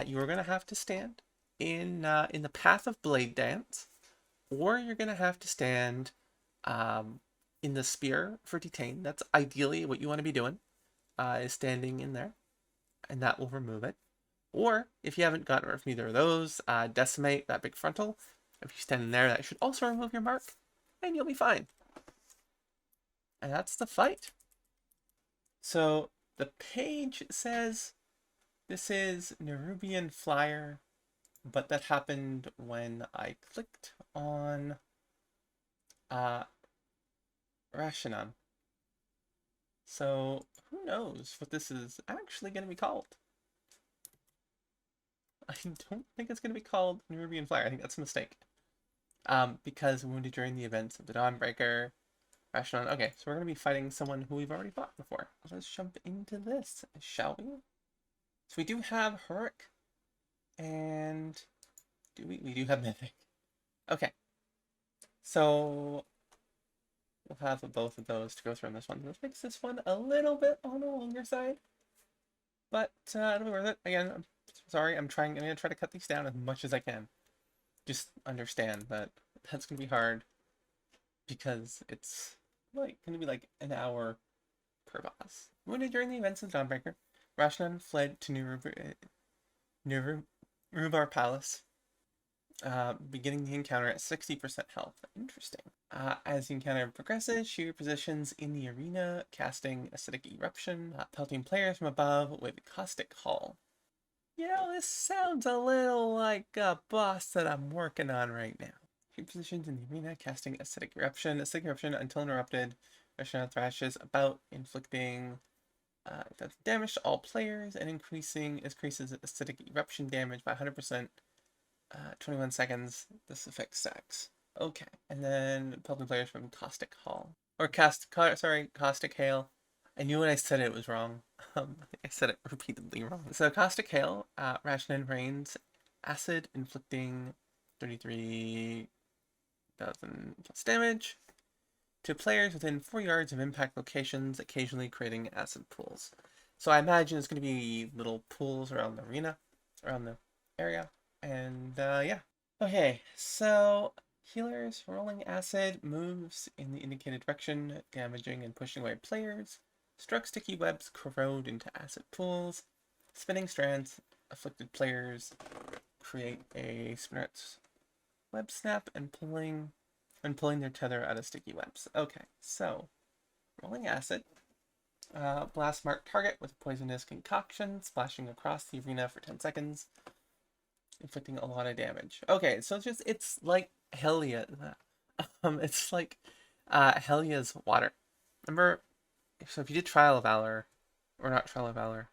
you are gonna have to stand in the path of Blade Dance, or you're gonna have to stand in the spear for detain. That's ideally what you want to be doing, is standing in there, and that will remove it. Or if you haven't gotten rid of either of those, decimate that big frontal. If you stand in there, that should also remove your mark, and you'll be fine. And that's the fight. So the page says this is Nerubian Flyer, but that happened when I clicked on Rasha'nan. So who knows what this is actually going to be called? I don't think it's going to be called Nerubian Flyer. I think that's a mistake. Because wounded during the events of the Dawnbreaker, Rasha'nan. Okay, so we're going to be fighting someone who we've already fought before. Let's jump into this, shall we? So we do have Heroic, and we do have Mythic. Okay, so we'll have both of those to go through on this one. This makes this one a little bit on the longer side, but it'll be worth it. Again, I'm sorry, I'm going to try to cut these down as much as I can. Just understand that that's going to be hard, because it's like going to be like an hour per boss. Wounded during the events of Dawnbreaker, Rasha'nan fled to Nerub-ar Palace, beginning the encounter at 60% health. Interesting. As the encounter progresses, she repositions in the arena, casting Acidic Eruption, pelting players from above with Caustic Hull. You know, this sounds a little like a boss that I'm working on right now. She positions in the arena, casting Acidic Eruption. Acidic Eruption, until interrupted, Rasha'nan thrashes about, inflicting damage to all players and increases Acidic Eruption damage by 100%. 21 seconds. This effect stacks. Okay, and then pelting players from Caustic Hull. Or Caustic Hail. I knew when I said it was wrong. I said it repeatedly wrong. So Caustic Hail, Rasha'nan rains acid, inflicting 33,000 plus damage to players within 4 yards of impact locations, occasionally creating acid pools. So I imagine it's going to be little pools around the arena, around the area, and yeah. Okay, so healers, rolling acid moves in the indicated direction, damaging and pushing away players. Struck sticky webs corrode into acid pools. Spinning strands, afflicted players create a Strats web snap and pulling their tether out of sticky webs. Okay, so rolling acid. Blast mark target with poisonous concoction, splashing across the arena for 10 seconds, inflicting a lot of damage. Okay, so it's like Helia. It's like Helia's water. Remember? So if you did Trial of Valor, or not Trial of Valor,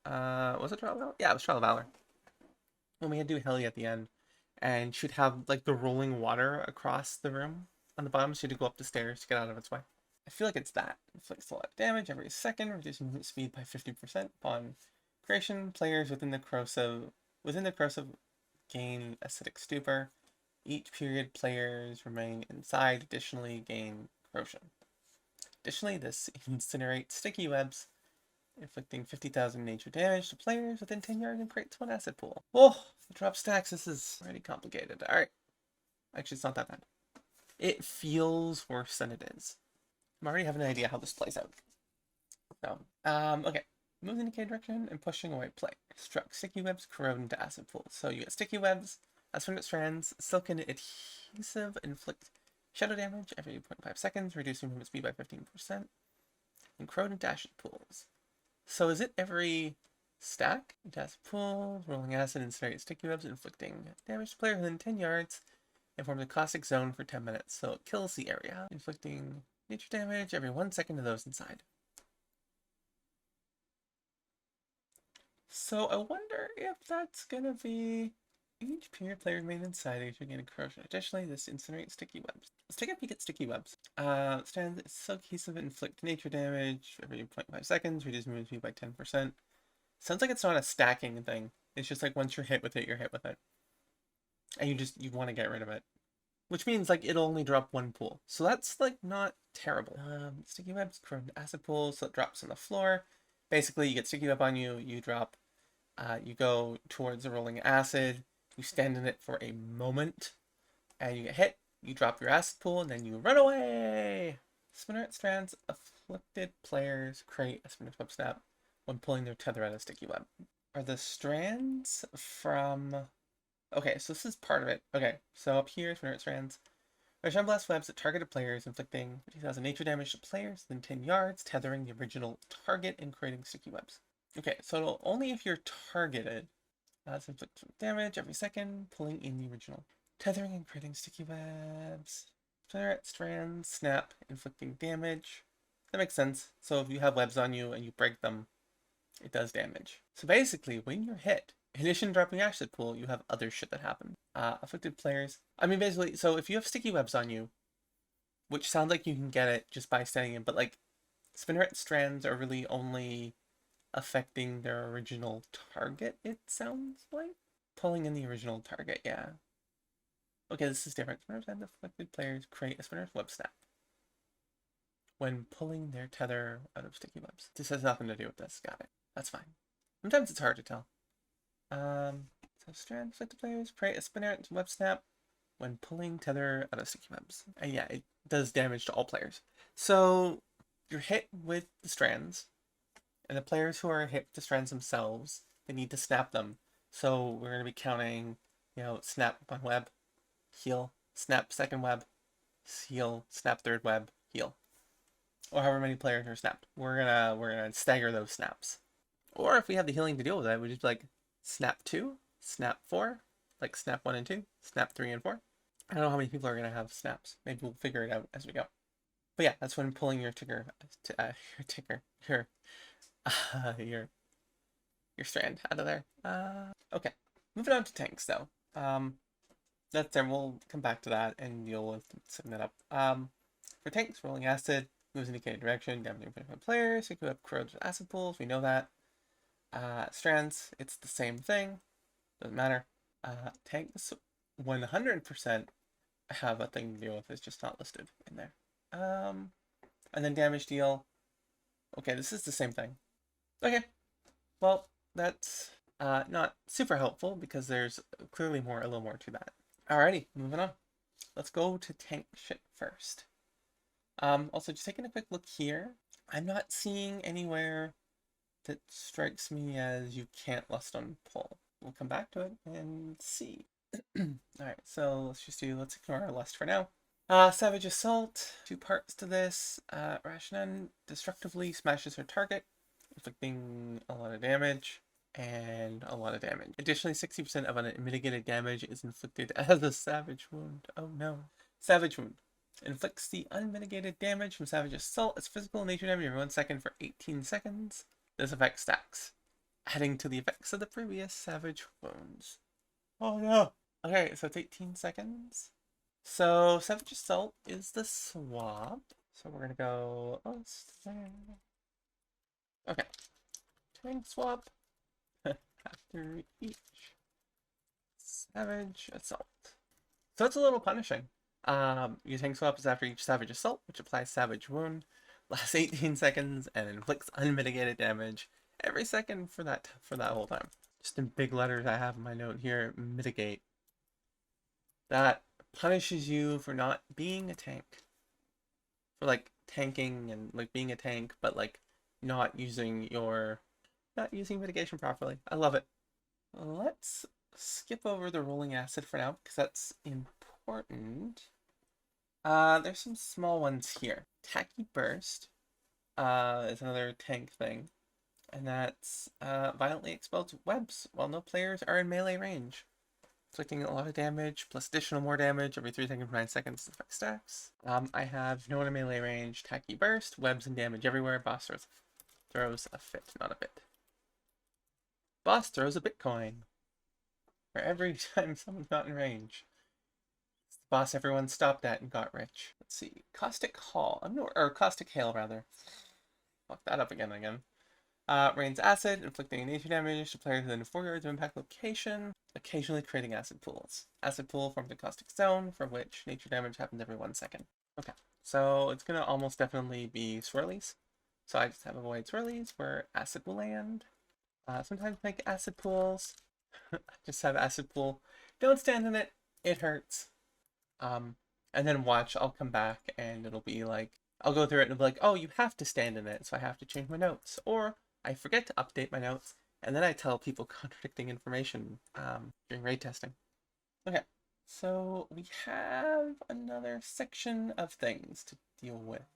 was it Trial of Valor? Yeah, it was Trial of Valor. When we had to do Helia at the end, and she'd have like the rolling water across the room on the bottom, so you had to go up the stairs to get out of its way. I feel like it's that. It inflicts a lot of damage every second, reducing movement speed by 50% upon creation. Players within the corrosive gain acidic stupor. Each period players remain inside, additionally gain corrosion. Additionally, this incinerates sticky webs, inflicting 50,000 nature damage to players within 10 yards and creates one acid pool. Oh, the drop stacks, this is already complicated. Alright. Actually, it's not that bad. It feels worse than it is. I'm already having an idea how this plays out. So, okay. Move in indicated direction and pushing away play. Struck sticky webs corrode into acid pools. So you get sticky webs, aspheric strands, silken adhesive, inflict shadow damage every 0.5 seconds, reducing movement speed by 15%, and corrode into acid pools. So is it every stack? Acid pools, rolling acid, incinerate sticky webs, inflicting damage to players within 10 yards, and forms a caustic zone for 10 minutes. So it kills the area, inflicting nature damage every 1 second to those inside. So I wonder if that's gonna be each player remain inside each gain corrosion. Additionally, this incinerates sticky webs. Let's take a peek at sticky webs. Stands so cohesive, inflict nature damage every 0.5 seconds, reduce movement speed by 10%. Sounds like it's not a stacking thing. It's just like once you're hit with it, you're hit with it. And you want to get rid of it. Which means like it'll only drop one pool. So that's like not terrible. Sticky webs, corroded acid pool, so it drops on the floor. Basically, you get sticky web on you, you drop, you go towards the rolling acid, you stand in it for a moment, and you get hit, you drop your acid pool, and then you run away! Spinneret strands, afflicted players create a Spinneret web snap when pulling their tether out of sticky web. Are the strands from... Okay, so this is part of it. Okay, so up here, Spinneret strands. Rasha'nan blast webs at targeted players, inflicting 50,000 nature damage to players within 10 yards, tethering the original target and creating sticky webs. Okay, so it'll only if you're targeted. It's inflict damage every second, pulling in the original. Tethering and creating sticky webs. Spinneret strands, snap, inflicting damage. That makes sense. So if you have webs on you and you break them, it does damage. So basically, when you're hit, in addition to dropping acid pool, you have other shit that happen. Afflicted players. I mean, basically, so if you have sticky webs on you, which sounds like you can get it just by standing in, but like, Spinneret strands are really only affecting their original target, it sounds like? Pulling in the original target, yeah. Okay, this is different. Spinneret and afflicted players create a Spinneret web snap when pulling their tether out of sticky webs. This has nothing to do with this. Got it. That's fine. Sometimes it's hard to tell. So strand afflicted players create a Spinneret web snap when pulling tether out of sticky webs. And yeah, it does damage to all players. So you're hit with the strands, and the players who are hit with the strands themselves, they need to snap them. So we're going to be counting, snap one web, heal, snap second web, heal, snap third web, heal. Or however many players are snapped. We're gonna stagger those snaps. Or if we have the healing to deal with that, we just like snap 2, snap 4, like snap 1 and 2, snap 3 and 4. I don't know how many people are gonna have snaps. Maybe we'll figure it out as we go. But yeah, that's when pulling your your strand out of there. Okay, moving on to tanks though. That's there. We'll come back to that and deal with setting that up. For tanks, rolling acid moves in indicated direction, damaging players. You could have corrodes with acid pools. We know that. Strands, it's the same thing. Doesn't matter. Tanks, 100% have a thing to deal with. It's just not listed in there. And then damage deal. Okay, this is the same thing. Okay, well, that's not super helpful because there's clearly a little more to that. Alrighty, moving on. Let's go to tank shit first. Also, just taking a quick look here, I'm not seeing anywhere that strikes me as you can't lust on pull. We'll come back to it and see. Alright, so let's ignore our lust for now. Savage Assault, 2 parts to this. Rasha'nan destructively smashes her target, inflicting a lot of damage and a lot of damage. Additionally, 60% of unmitigated damage is inflicted as a Savage Wound. Oh no. Savage Wound. Inflicts the unmitigated damage from Savage Assault as physical nature damage every 1 second for 18 seconds. This effect stacks, adding to the effects of the previous Savage Wounds. Oh no! Okay, so it's 18 seconds. So Savage Assault is the swap. So we're gonna go... Okay. Tank swap. After each Savage Assault. So it's a little punishing. Your tank swap is after each Savage Assault, which applies Savage Wound, lasts 18 seconds, and inflicts unmitigated damage every second for that whole time. Just in big letters I have in my note here, mitigate. That punishes you for not being a tank. For like tanking and like being a tank, but like not using mitigation properly. I love it. Let's skip over the rolling acid for now, because that's important. There's some small ones here. Tacky Burst is another tank thing, and that's violently expels webs while no players are in melee range, inflicting a lot of damage plus additional more damage every 3 seconds for 9 seconds. The effect stacks. I have no one in melee range. Tacky Burst, webs and damage everywhere. Boss throws a fit, not a bit. Boss throws a Bitcoin for every time someone's not in range. It's the boss everyone stopped at and got rich. Let's see. Caustic Hall. Or Caustic Hail, rather. Fuck that up again. Rains acid, inflicting nature damage to players within 4 yards of impact location, occasionally creating acid pools. Acid pool forms a caustic zone, for which nature damage happens every 1 second. Okay, so it's gonna almost definitely be swirlies. So I just have avoid swirlies where acid will land. Sometimes make acid pools. I just have acid pool. Don't stand in it. It hurts. And then watch, I'll come back and it'll be like, I'll go through it and it'll be like, oh, you have to stand in it, so I have to change my notes. Or I forget to update my notes, and then I tell people contradicting information during raid testing. Okay, so we have another section of things to deal with.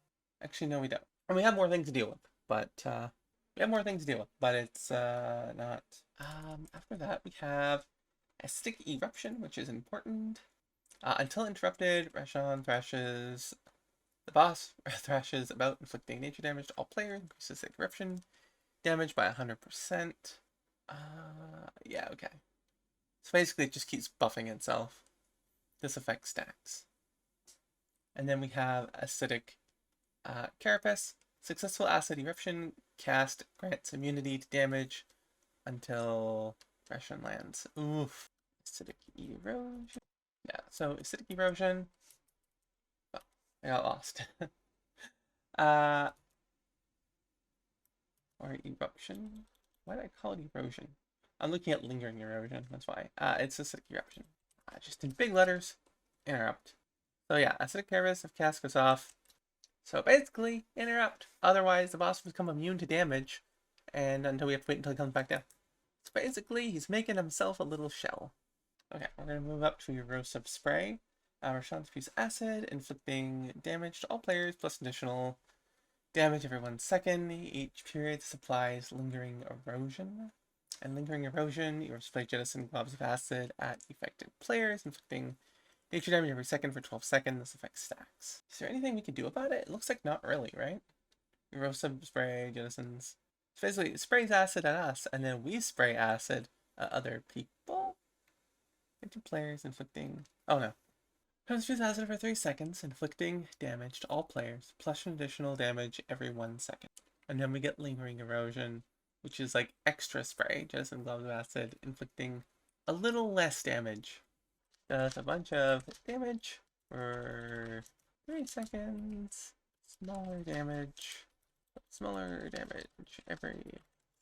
Actually, no, we don't. And we have more things to deal with, but it's not. After that, we have acidic eruption, which is important. Until interrupted, Rasha'nan thrashes. The boss thrashes about, inflicting nature damage to all players, increases acidic eruption damage by 100%. Yeah, okay. So basically, it just keeps buffing itself. This affects stacks. And then we have acidic carapace. Successful acid eruption cast grants immunity to damage until Rasha'nan lands. Oof. Acidic erosion. Yeah, so acidic erosion. Oh, I got lost. Or eruption. Why did I call it erosion? I'm looking at lingering erosion. That's why. It's acidic eruption. Just in big letters. Interrupt. So yeah, acidic carapace if cast goes off. So basically, interrupt. Otherwise, the boss will become immune to damage, and until we have to wait until he comes back down. So basically, he's making himself a little shell. Okay, we're going to move up to erosive spray. Rasha'nan spews acid, inflicting damage to all players, plus additional damage every 1 second. Each period supplies lingering erosion. And lingering erosion, you spray jettison globs of acid at affected players, inflicting nature damage every second for 12 seconds. This affects stacks. Is there anything we can do about it? It looks like not really, right? Erosive spray, jettisons. So basically, it sprays acid at us, and then we spray acid at other people. 50 players, inflicting... Oh no. Spews acid for 3 seconds, inflicting damage to all players, plus an additional damage every 1 second. And then we get lingering erosion, which is like extra spray, jettison globs of acid, inflicting a little less damage. Does a bunch of damage for 3 seconds. Smaller damage every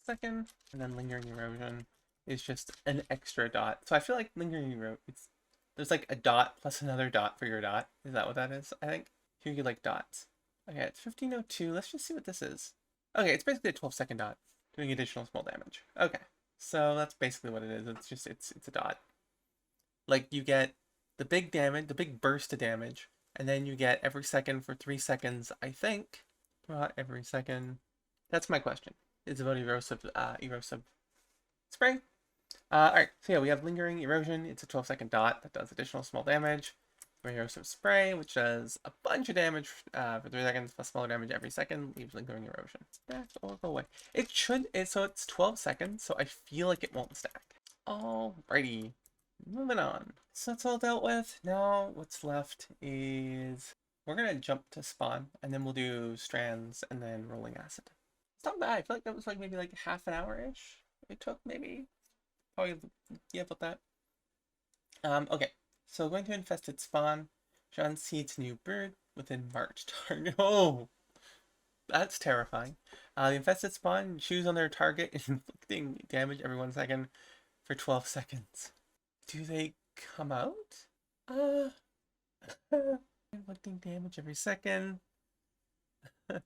second. And then lingering erosion is just an extra dot. So I feel like lingering erosion, there's like a dot plus another dot for your dot. Is that what that is? I think. Here you get like dots. Okay, it's 1502. Let's just see what this is. Okay, it's basically a 12-second dot doing additional small damage. Okay, so that's basically what it is. It's just it's a dot. Like you get the big damage, the big burst of damage, and then you get every second for 3 seconds, I think. Not every second. That's my question. It's about erosive spray. Alright, so yeah, we have lingering erosion. It's a 12-second dot that does additional small damage. Erosive spray, which does a bunch of damage for 3 seconds, plus smaller damage every second, leaves lingering erosion. Stack or go away. So it's 12 seconds, so I feel like it won't stack. Alrighty, moving on. So that's all dealt with. Now what's left is we're gonna jump to spawn, and then we'll do strands and then rolling acid. It's not bad. I feel like that was like maybe like half an hour-ish. It took maybe. Probably, yeah, about that. Okay, so going to infested spawn. John seeds new bird within March target. Oh, that's terrifying. The infested spawn chews on their target, inflicting damage every 1 second for 12 seconds. Do they come out? Inflicting damage every second for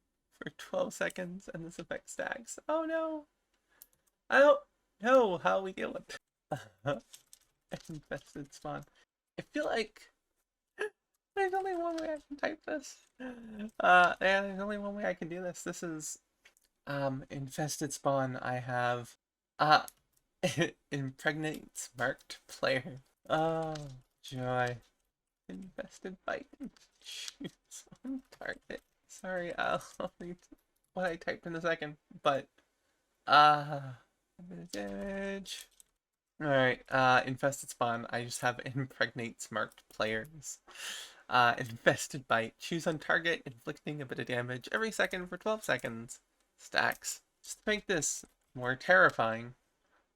12 seconds, and this affects stacks. Oh no! I don't know how we deal with it. Infested spawn. I feel like there's only one way I can type this. Yeah, there's only one way I can do this. This is infested spawn. I have impregnates marked player. Oh joy. Infested bite. Choose on target. Sorry, I'll read what I typed in a second, but A bit of damage. Alright, infested spawn. I just have impregnates marked players. Infested bite. Choose on target, inflicting a bit of damage every second for 12 seconds. Stacks. Just to make this more terrifying,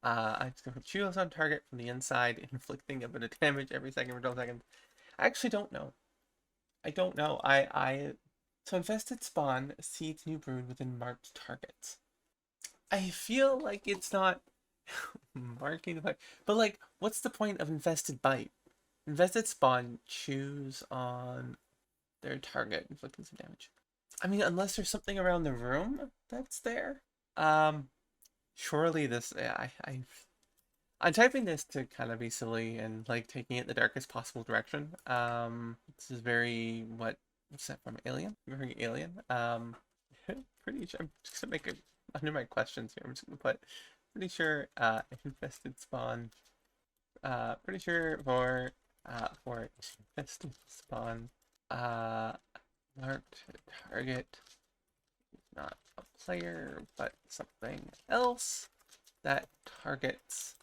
I just go for choose on target from the inside, inflicting a bit of damage every second for 12 seconds. I actually don't know. I don't know. So infested spawn seeds new brood within marked targets. I feel like it's not marking the bite, but like, what's the point of infested bite? Infested spawn choose on their target, inflicting some damage. I mean, unless there's something around the room that's there. Surely this. Yeah, I'm typing this to kind of be silly and like taking it the darkest possible direction. This is very what's that from Alien? Very Alien. Pretty sure I'm just gonna make it under my questions here. I'm just gonna put pretty sure infested spawn. Pretty sure for infested spawn marked target, not a player but something else that targets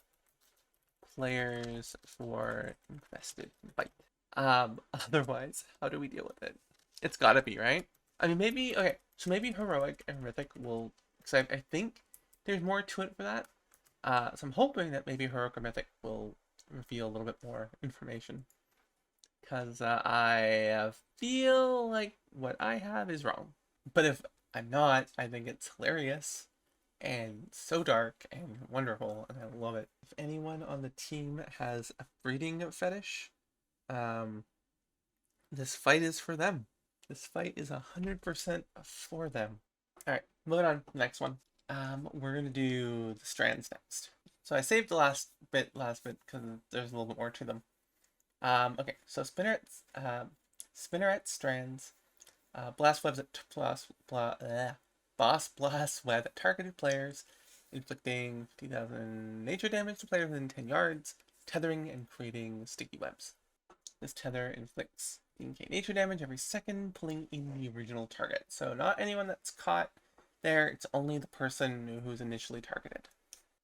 players for infested bite. Otherwise, how do we deal with it? It's gotta be, right? I mean, maybe, okay, so maybe heroic and mythic will, because I think there's more to it for that. So I'm hoping that maybe heroic or mythic will reveal a little bit more information. Because I feel like what I have is wrong. But if I'm not, I think it's hilarious and so dark and wonderful, and I love it. If anyone on the team has a breeding fetish, this fight is for them. This fight is 100% for them. All right, moving on. Next one. We're gonna do the strands next. So I saved the last bit because there's a little bit more to them. Okay, so spinneret strands, blast webs at boss blast web at targeted players, inflicting 50,000 nature damage to players within 10 yards, tethering and creating sticky webs. This tether inflicts 15k nature damage every second, pulling in the original target. So not anyone that's caught there, it's only the person who's initially targeted.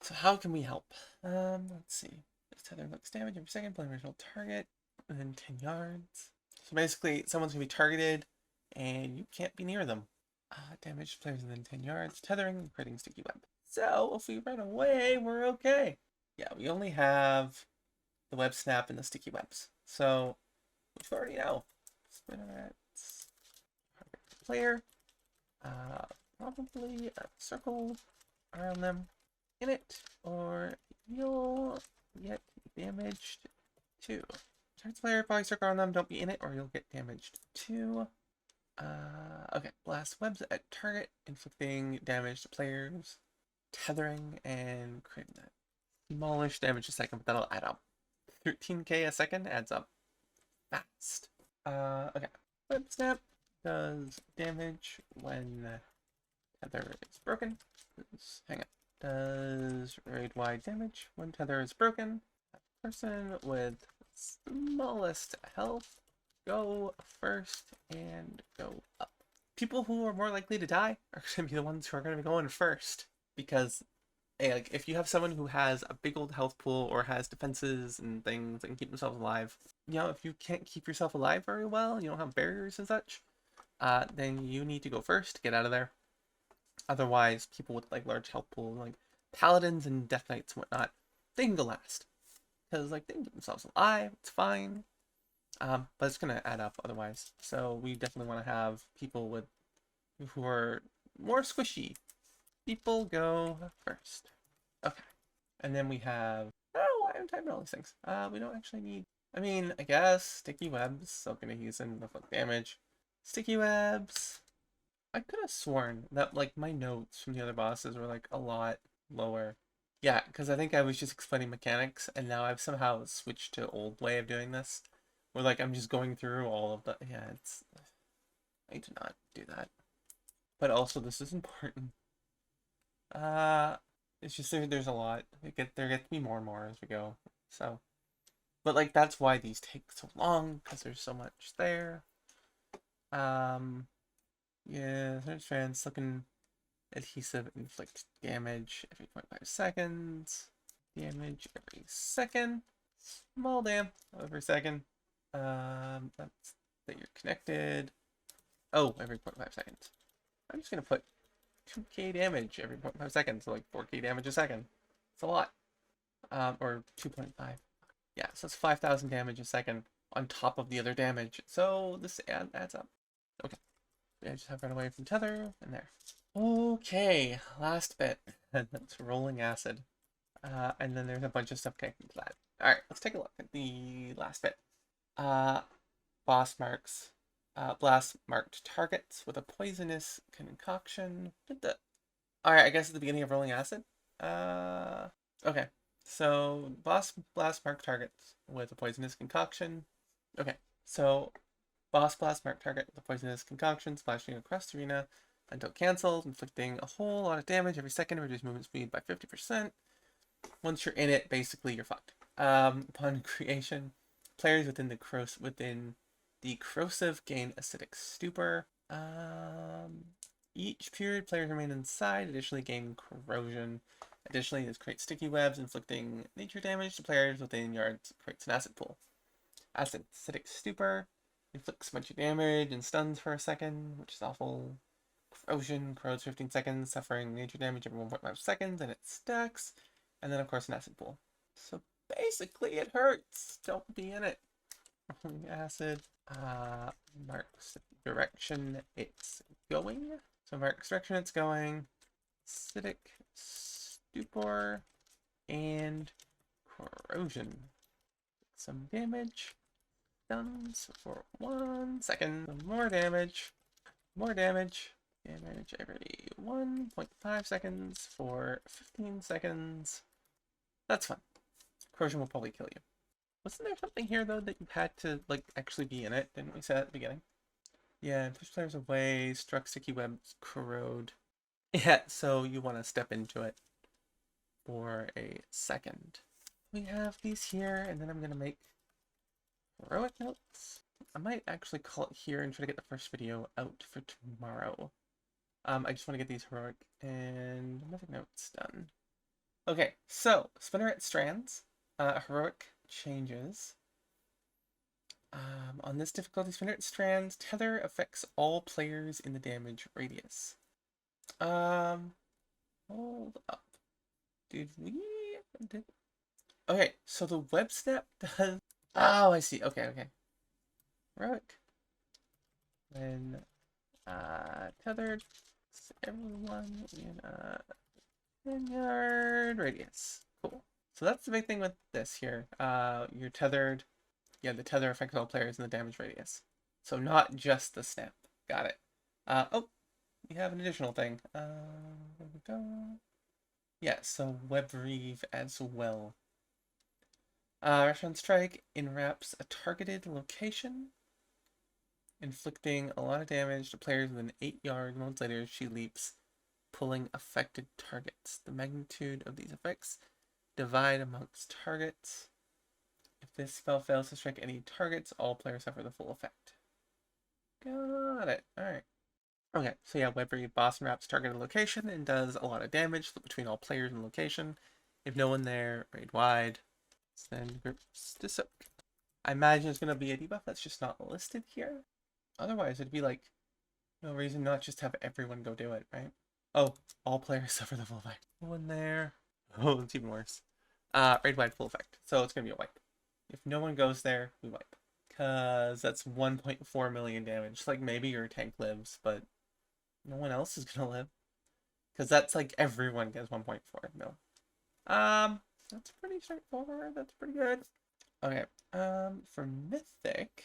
So how can we help? Let's see. This tether inflicts damage every second, pulling original target within 10 yards. So basically, someone's going to be targeted, and you can't be near them. Damage to players within 10 yards, tethering, and creating sticky web. So if we run away, we're okay. Yeah, we only have the web snap and the sticky webs. So, which we already know. Spinnerets, player, probably a circle around them in it, or you'll get damaged too. Target player, probably circle around them, don't be in it, or you'll get damaged too. Okay, blast webs at target, inflicting damage to players, tethering, and creating that smallish damage a second, but that'll add up. 13k a second adds up fast. Okay. Web snap does damage when tether is broken. Hang on. Does raid-wide damage when tether is broken. Person with smallest health, go first and go up. People who are more likely to die are going to be the ones who are going to be going first, because hey, like if you have someone who has a big old health pool or has defenses and things and keep themselves alive, you know, if you can't keep yourself alive very well, you don't have barriers and such, then you need to go first to get out of there. Otherwise, people with like large health pool, like paladins and death knights and whatnot, they can go last because like they can keep themselves alive. It's fine. But it's gonna add up otherwise. So we definitely want to have people with who are more squishy. People go first. Okay. And then we have, oh, I haven't typed all these things. We don't actually need, I mean, I guess sticky webs, soaking adhesive, inflict damage. Sticky webs. I could have sworn that like my notes from the other bosses were like a lot lower. Yeah, because I think I was just explaining mechanics, and now I've somehow switched to old way of doing this. Where like I'm just going through all of the, yeah, it's, I need to not do that. But also this is important. It's just there's a lot. There gets to be more and more as we go. So, but like that's why these take so long, because there's so much there. Yeah, there's fans looking Adhesive inflict damage every 0.5 seconds. Damage every second. Small dam every second. That's that you're connected. Oh, every 0.5 seconds. I'm just gonna put 2k damage every 0.5 seconds, so like 4k damage a second. It's a lot. Or 2.5. Yeah, so it's 5,000 damage a second on top of the other damage. So this adds up. Okay. I just have run away from tether and there. Okay, last bit. That's rolling acid. And then there's a bunch of stuff connected to that. Alright, let's take a look at the last bit. Boss marks. Blast marked targets with a poisonous concoction. Alright, I guess at the beginning of rolling acid. Okay. So boss blast marked targets with a poisonous concoction. Okay. So boss blast marked target with a poisonous concoction splashing across the arena until cancelled, inflicting a whole lot of damage every second, reduce movement speed by 50%. Once you're in it, basically you're fucked. Upon creation, players within the corrosive gain acidic stupor. Each period, players remain inside, additionally gain corrosion. Additionally, this creates sticky webs, inflicting nature damage to players within yards, creates an acid pool. Acidic stupor inflicts a bunch of damage and stuns for a second, which is awful. Corrosion corrodes 15 seconds, suffering nature damage every 1.5 seconds, and it stacks. And then, of course, an acid pool. So basically, it hurts. Don't be in it. Acid marks direction it's going. So marks direction it's going. Acidic stupor and corrosion. Some damage. Stuns for 1 second. Some more damage. More damage. Damage every 1.5 seconds for 15 seconds. That's fun. Corrosion will probably kill you. Wasn't there something here, though, that you had to, like, actually be in it? Didn't we say at the beginning? Yeah, push players away, struck sticky webs, corrode. Yeah, so you want to step into it for a second. We have these here, and then I'm going to make heroic notes. I might actually call it here and try to get the first video out for tomorrow. I just want to get these heroic and mythic notes done. Okay, so Spinneret Strands, heroic changes. On this difficulty, Spinneret Strands tether affects all players in the damage radius. Hold up. Okay, so the web snap does. Oh, I see. Okay. Heroic. Then, tethered. Everyone in a 10-yard radius. Cool. So that's the big thing with this here. You're tethered. Yeah, the tether affects all players in the damage radius. So not just the snap. Got it. Oh, we have an additional thing. There we go. Yeah, so web reeve as well. Rasha'nan strike enwraps a targeted location, inflicting a lot of damage to players within 8 yards. Moments later, she leaps, pulling affected targets. The magnitude of these effects divide amongst targets. If this spell fails to strike any targets, all players suffer the full effect. Got it. Alright. Okay, so yeah, web reeve boss enwraps targeted location and does a lot of damage between all players and location. If no one there, raid wide. Send groups to soak. I imagine it's going to be a debuff that's just not listed here. Otherwise, it'd be like no reason not just have everyone go do it, right? Oh, all players suffer the full effect. No one there. Oh, it's even worse. Raid wide full effect. So it's going to be a wipe. If no one goes there, we wipe. Because that's 1.4 million damage. Like, maybe your tank lives, but no one else is going to live. Because that's like everyone gets 1.4 mil. That's pretty straightforward. That's pretty good. Okay, for Mythic,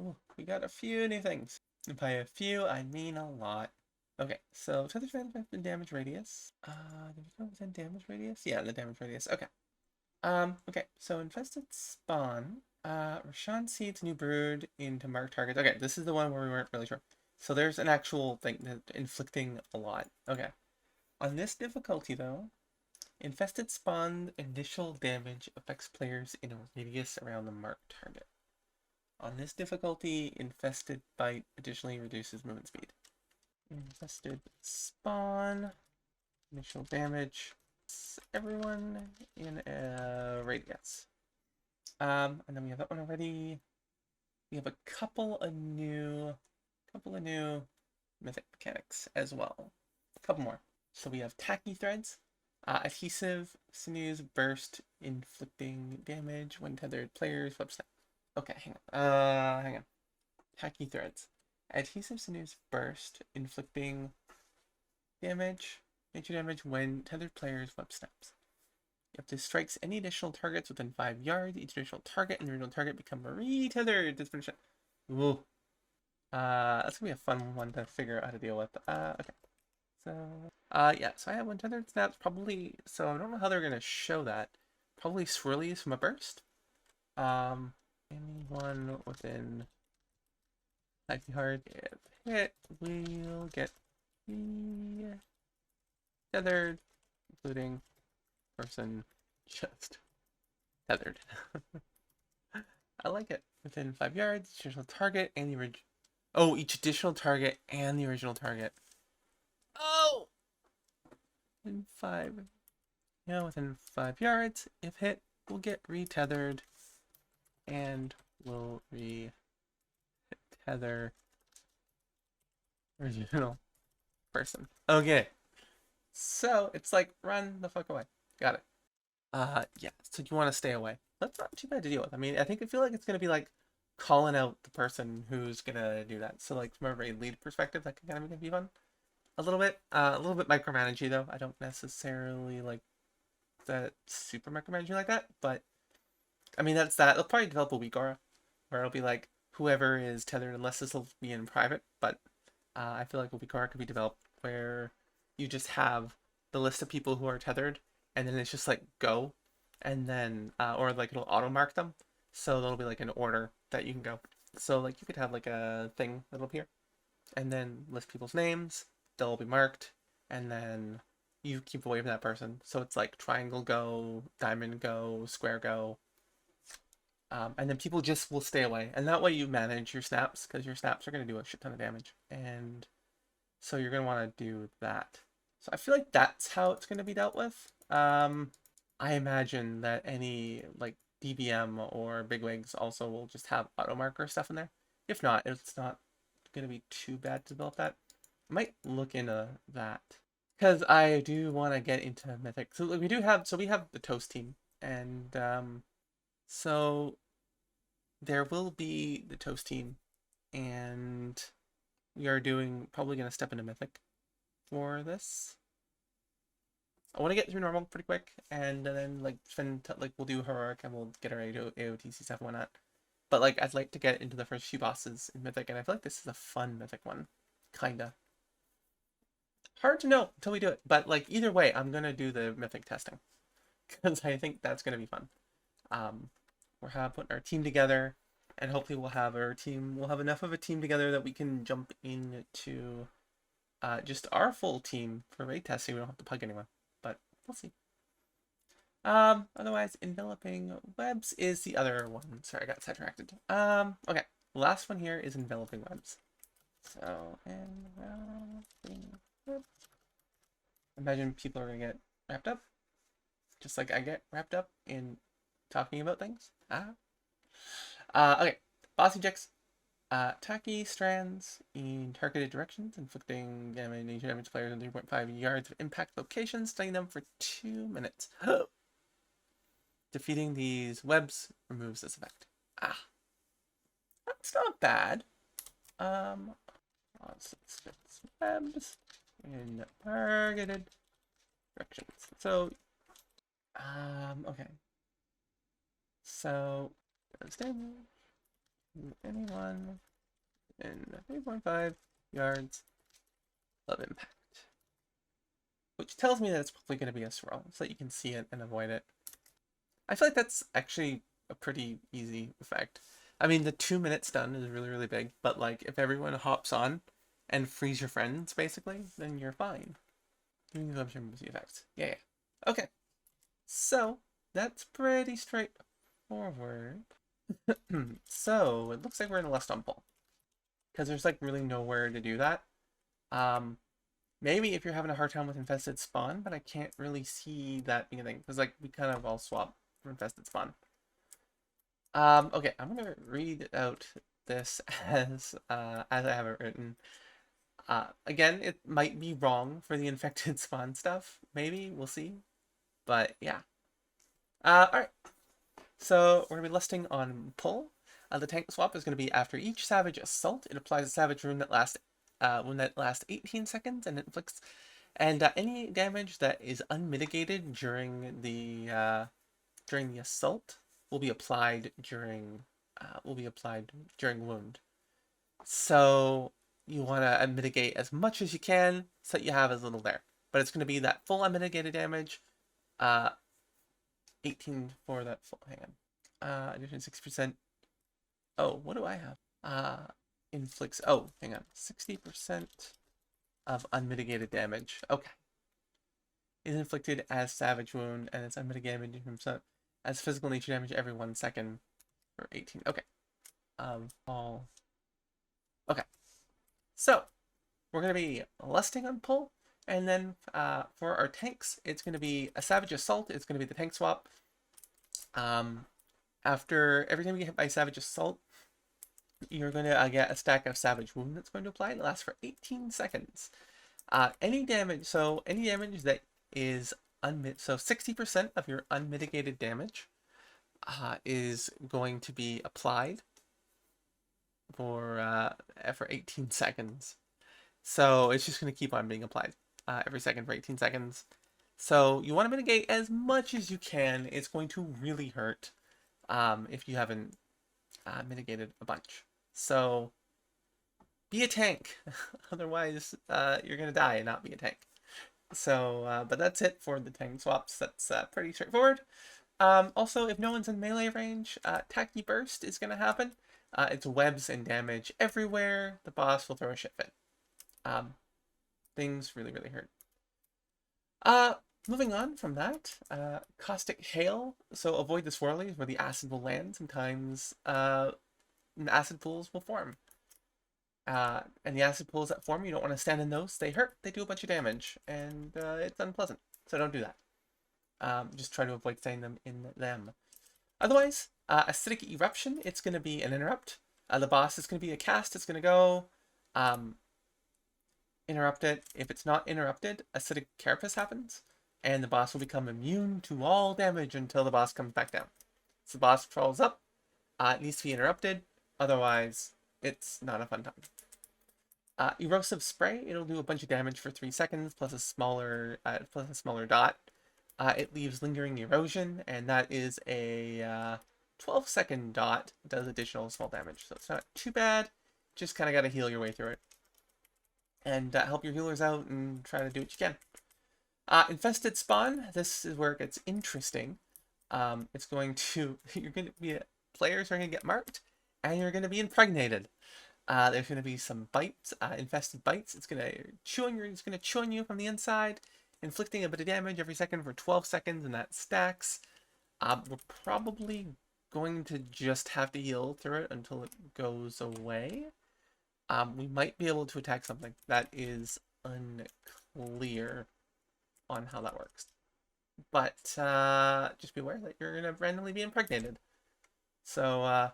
ooh, we got a few new things. And by a few, I mean a lot. Okay, so tether strands within damage radius. Did we go within damage radius? Yeah, the damage radius. Okay. Okay, so infested spawn. Rasha'nan seeds new brood into marked targets. Okay, this is the one where we weren't really sure. So there's an actual thing that inflicting a lot. Okay. On this difficulty, though, infested spawn initial damage affects players in a radius around the marked target. On this difficulty, infested bite additionally reduces movement speed. Infested spawn. initial damage. Everyone in a radius. And then we have that one already. We have a couple of new mythic mechanics as well. A couple more. So we have tacky threads, adhesive sinews burst, inflicting damage when tethered players. Website. Okay, hang on. Hang on. Tacky threads, adhesive sinews burst, inflicting damage, nature damage when tethered players web snaps. If this strikes any additional targets within 5 yards, each additional target and the original target become re-tethered. This finish it. Ooh. That's gonna be a fun one to figure out how to deal with. Okay. So, yeah, so I have one tethered snaps, probably, so I don't know how they're gonna show that. Probably swirlies from a burst. Anyone within 5 yards, if hit, we'll get tethered, including person just tethered. I like it. Within 5 yards, each additional target and the original. Oh, each additional target and the original target. Oh! In 5. Yeah, within 5 yards, if hit, we'll get retethered and we'll re-tether original person. Okay. So it's like run the fuck away. Got it. Yeah, so you want to stay away. That's not too bad to deal with. I mean, I feel like it's gonna be like calling out the person who's gonna do that. So like from a raid lead perspective, that can kind of be fun. A little bit micromanagey though. I don't necessarily like that super micromanaging like that, but I mean that's that. They'll probably develop a weak aura where it'll be like whoever is tethered, unless this will be in private, but I feel like a weak aura could be developed where you just have the list of people who are tethered, and then it's just like go, and then or like it'll auto mark them, so there'll be like an order that you can go. So like you could have like a thing that'll appear, and then list people's names. They'll be marked, and then you keep away from that person. So it's like triangle go, diamond go, square go, and then people just will stay away, and that way you manage your snaps because your snaps are going to do a shit ton of damage, and so you're going to want to do that. So I feel like that's how it's going to be dealt with. I imagine that any like DBM or bigwigs also will just have auto marker stuff in there. If not, it's not going to be too bad to develop that. I might look into that because I do want to get into mythic. So we have the toast team, and so there will be the toast team, and we are probably going to step into mythic for this. I want to get through normal pretty quick, and then like we'll do heroic and we'll get our AOTC stuff and whatnot. But like I'd like to get into the first few bosses in mythic, and I feel like this is a fun mythic one, kinda. Hard to know until we do it, but like either way, I'm gonna do the mythic testing because I think that's gonna be fun. We're putting our team together, and hopefully we'll have enough of a team together that we can jump into just our full team for raid testing. We don't have to plug anyone, but we'll see. Otherwise, enveloping webs is the other one. Sorry, I got sidetracked. Okay, last one here is enveloping webs. So, enveloping webs. Imagine people are gonna get wrapped up, just like I get wrapped up in talking about things. Okay, boss ejects. Tacky strands in targeted directions, inflicting damage to players in 3.5 yards of impact locations, stunning them for 2 minutes. Defeating these webs removes this effect. That's not bad. Webs in targeted directions. So, okay. So, does damage anyone in 3.5 yards of impact. Which tells me that it's probably going to be a swirl, so that you can see it and avoid it. I feel like that's actually a pretty easy effect. I mean, the 2-minute stun is really, really big, but like if everyone hops on and frees your friends, basically, then you're fine. Doing the effects. Yeah. Okay. So, that's pretty straightforward. So, it looks like we're in a less on pull. Because there's like really nowhere to do that. Maybe if you're having a hard time with infested spawn, but I can't really see that being a thing because like we kind of all swap for infested spawn. Okay, I'm gonna read out this as I have it written. Again, it might be wrong for the infected spawn stuff. Maybe we'll see. But yeah. All right. So we're gonna be listing on pull. The tank swap is gonna be after each savage assault. It applies a savage rune that lasts 18 seconds and inflicts any damage that is unmitigated during the assault will be applied during wound. So you want to mitigate as much as you can so that you have as little there. But it's going to be that full unmitigated damage. 18 for that full. Hang on. Addition 6%. Oh, what do I have? Inflicts. Oh, hang on. 60% of unmitigated damage. Okay. Is inflicted as savage wound and it's unmitigated as physical nature damage every 1 second for 18. Okay. All. Okay. So we're gonna be lusting on pull, and then for our tanks, it's gonna be a savage assault. It's gonna be the tank swap. After every time you get hit by savage assault, you're gonna get a stack of savage wound that's going to apply. It lasts for 18 seconds. Any damage that is so 60% of your unmitigated damage is going to be applied for 18 seconds. So it's just going to keep on being applied every second for 18 seconds. So you want to mitigate as much as you can. It's going to really hurt if you haven't mitigated a bunch. So be a tank. Otherwise, you're going to die and not be a tank. So, but that's it for the tank swaps. That's pretty straightforward. Also, if no one's in melee range, Tacky Burst is going to happen. It's webs and damage everywhere. The boss will throw a shit fit. Things really, really hurt. Moving on from that, Caustic Hail. So avoid the swirlies where the acid will land. Sometimes acid pools will form. And the acid pools that form, you don't want to stand in those. They hurt. They do a bunch of damage. And it's unpleasant. So don't do that. Just try to avoid standing them in them. Otherwise, Acidic Eruption, it's going to be an interrupt. The boss is going to be a cast. It's going to go interrupt it. If it's not interrupted, Acidic Carapace happens. And the boss will become immune to all damage until the boss comes back down. So the boss crawls up. It needs to be interrupted. Otherwise, it's not a fun time. Erosive Spray, it'll do a bunch of damage for 3 seconds, plus a smaller dot. It leaves lingering erosion, and that is a 12-second dot. It does additional small damage, so it's not too bad. Just kind of got to heal your way through it. And help your healers out and try to do what you can. Infested Spawn, this is where it gets interesting. It's going to, players are going to get marked, and you're going to be impregnated. There's going to be some bites, infested bites. It's going to chew on you from the inside, inflicting a bit of damage every second for 12 seconds, and that stacks. We're probably going to just have to heal through it until it goes away. We might be able to attack something. That is unclear on how that works. But just be aware that you're going to randomly be impregnated. So,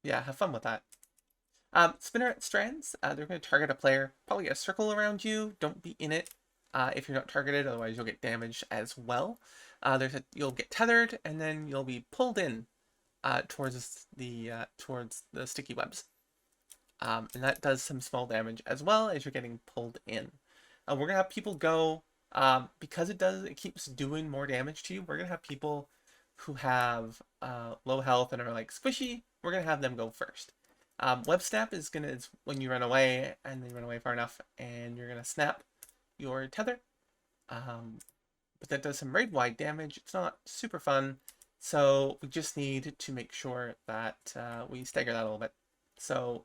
yeah, have fun with that. Spinneret Strands, they're going to target a player, probably a circle around you. Don't be in it if you're not targeted, otherwise you'll get damaged as well. You'll get tethered, and then you'll be pulled in towards the sticky webs. And that does some small damage as well as you're getting pulled in. We're going to have people go, because it keeps doing more damage to you, we're going to have people who have low health and are like squishy, we're going to have them go first. Web snap is when you run away and then run away far enough and you're going to snap your tether. But that does some raid-wide damage. It's not super fun. So we just need to make sure that we stagger that a little bit. So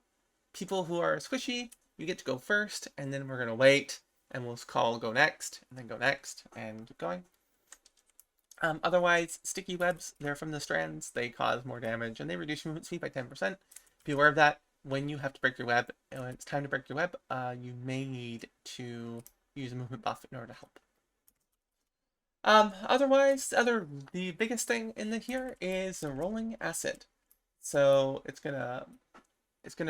people who are squishy, you get to go first, and then we're going to wait, and we'll call go next, and then go next, and keep going. Otherwise, sticky webs, they're from the strands. They cause more damage, and they reduce movement speed by 10%. Be aware of that when you have to break your web. And when it's time to break your web, you may need to use a movement buff in order to help. Otherwise, the biggest thing in here is the rolling acid. So it's gonna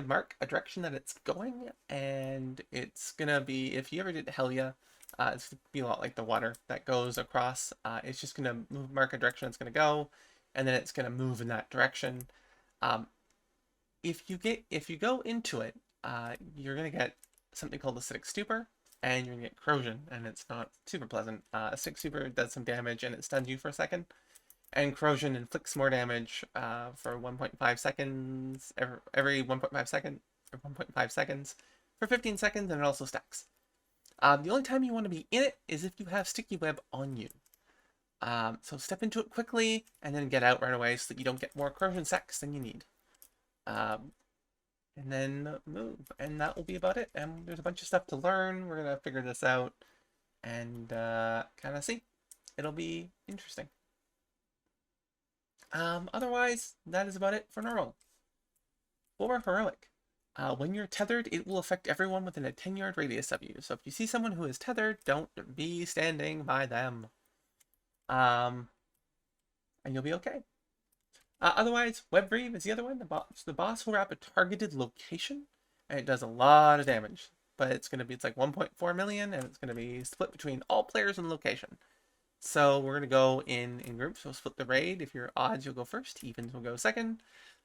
mark a direction that it's going, and it's gonna be, if you ever did Helia, it's gonna be a lot like the water that goes across. It's just gonna mark a direction it's gonna go, and then it's gonna move in that direction. If you go into it, you're gonna get something called acidic stupor, and you're gonna get corrosion, and it's not super pleasant. Acidic stupor does some damage, and it stuns you for a second, and corrosion inflicts more damage for 1.5 seconds every 1.5 seconds for 15 seconds, and it also stacks. The only time you want to be in it is if you have sticky web on you. So step into it quickly and then get out right away so that you don't get more corrosion sacks than you need. And then move, and that will be about it. And there's a bunch of stuff to learn. We're gonna figure this out and kind of see. It'll be interesting. Otherwise, that is about it for normal. For heroic, when you're tethered, it will affect everyone within a 10-yard radius of you. So if you see someone who is tethered, don't be standing by them. And you'll be okay. Otherwise, Web Reeve is the other one. The boss will wrap a targeted location, and it does a lot of damage. But it's like 1.4 million, and it's gonna be split between all players in the location. So we're gonna go in groups. We'll split the raid. If you're odds, you'll go first. Evens will go second.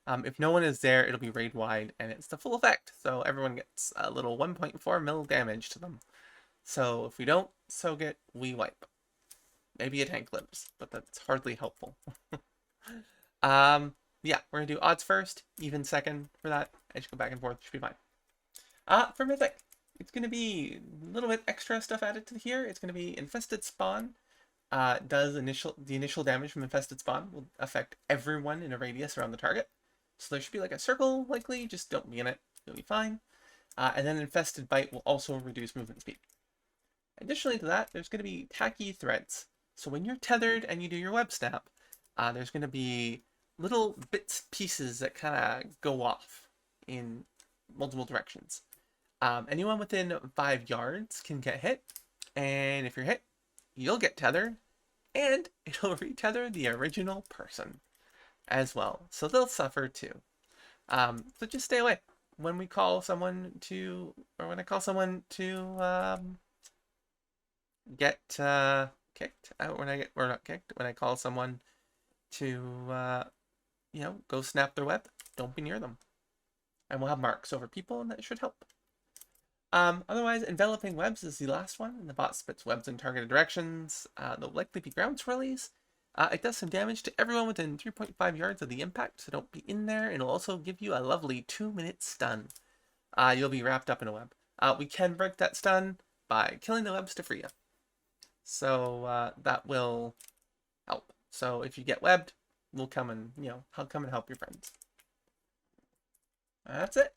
If no one is there, it'll be raid wide, and it's the full effect. So everyone gets a little 1.4 mil damage to them. So if we don't soak it, we wipe. Maybe a tank lives, but that's hardly helpful. Yeah, we're gonna do odds first, even second for that. I just go back and forth, should be fine. For Mythic, it's gonna be a little bit extra stuff added to here. It's gonna be Infested Spawn. The initial damage from Infested Spawn will affect everyone in a radius around the target. So there should be like a circle, likely, just don't be in it, you'll be fine. And then Infested Bite will also reduce movement speed. Additionally to that, there's gonna be Tacky Threads. So when you're tethered and you do your web snap, there's gonna be little bits, pieces that kind of go off in multiple directions. Anyone within 5 yards can get hit, and if you're hit, you'll get tethered, and it'll retether the original person as well. So they'll suffer too. So just stay away. When we call someone to, or when I call someone to get kicked, or not kicked, when I call someone to go snap their web, don't be near them. And we'll have marks over people, and that should help. Otherwise, enveloping webs is the last one, and the bot spits webs in targeted directions. They'll likely be ground swirlies. It does some damage to everyone within 3.5 yards of the impact, so don't be in there. And it'll also give you a lovely 2-minute stun. You'll be wrapped up in a web. We can break that stun by killing the webs to free you. So that will help. So if you get webbed, we'll come and help your friends. That's it.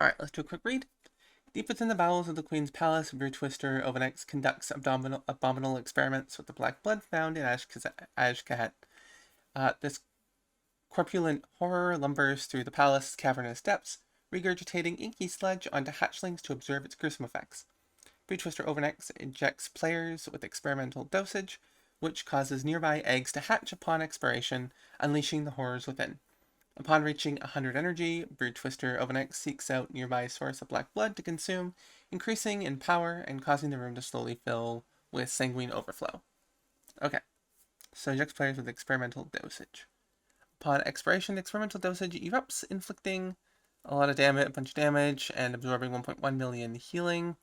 Alright, let's do a quick read. Deep within the bowels of the Queen's Palace, Brew Twister Ovi'nax conducts abominable experiments with the black blood found in Ashkahet. This corpulent horror lumbers through the palace's cavernous depths, regurgitating inky sludge onto hatchlings to observe its gruesome effects. Brew Twister Ovi'nax injects players with experimental dosage, which causes nearby eggs to hatch upon expiration, unleashing the horrors within. Upon reaching 100 energy, Brew Twister Ovi'nax seeks out nearby source of black blood to consume, increasing in power and causing the room to slowly fill with sanguine overflow. Okay, so injects players with experimental dosage. Upon expiration, experimental dosage erupts, inflicting a bunch of damage, and absorbing 1.1 million healing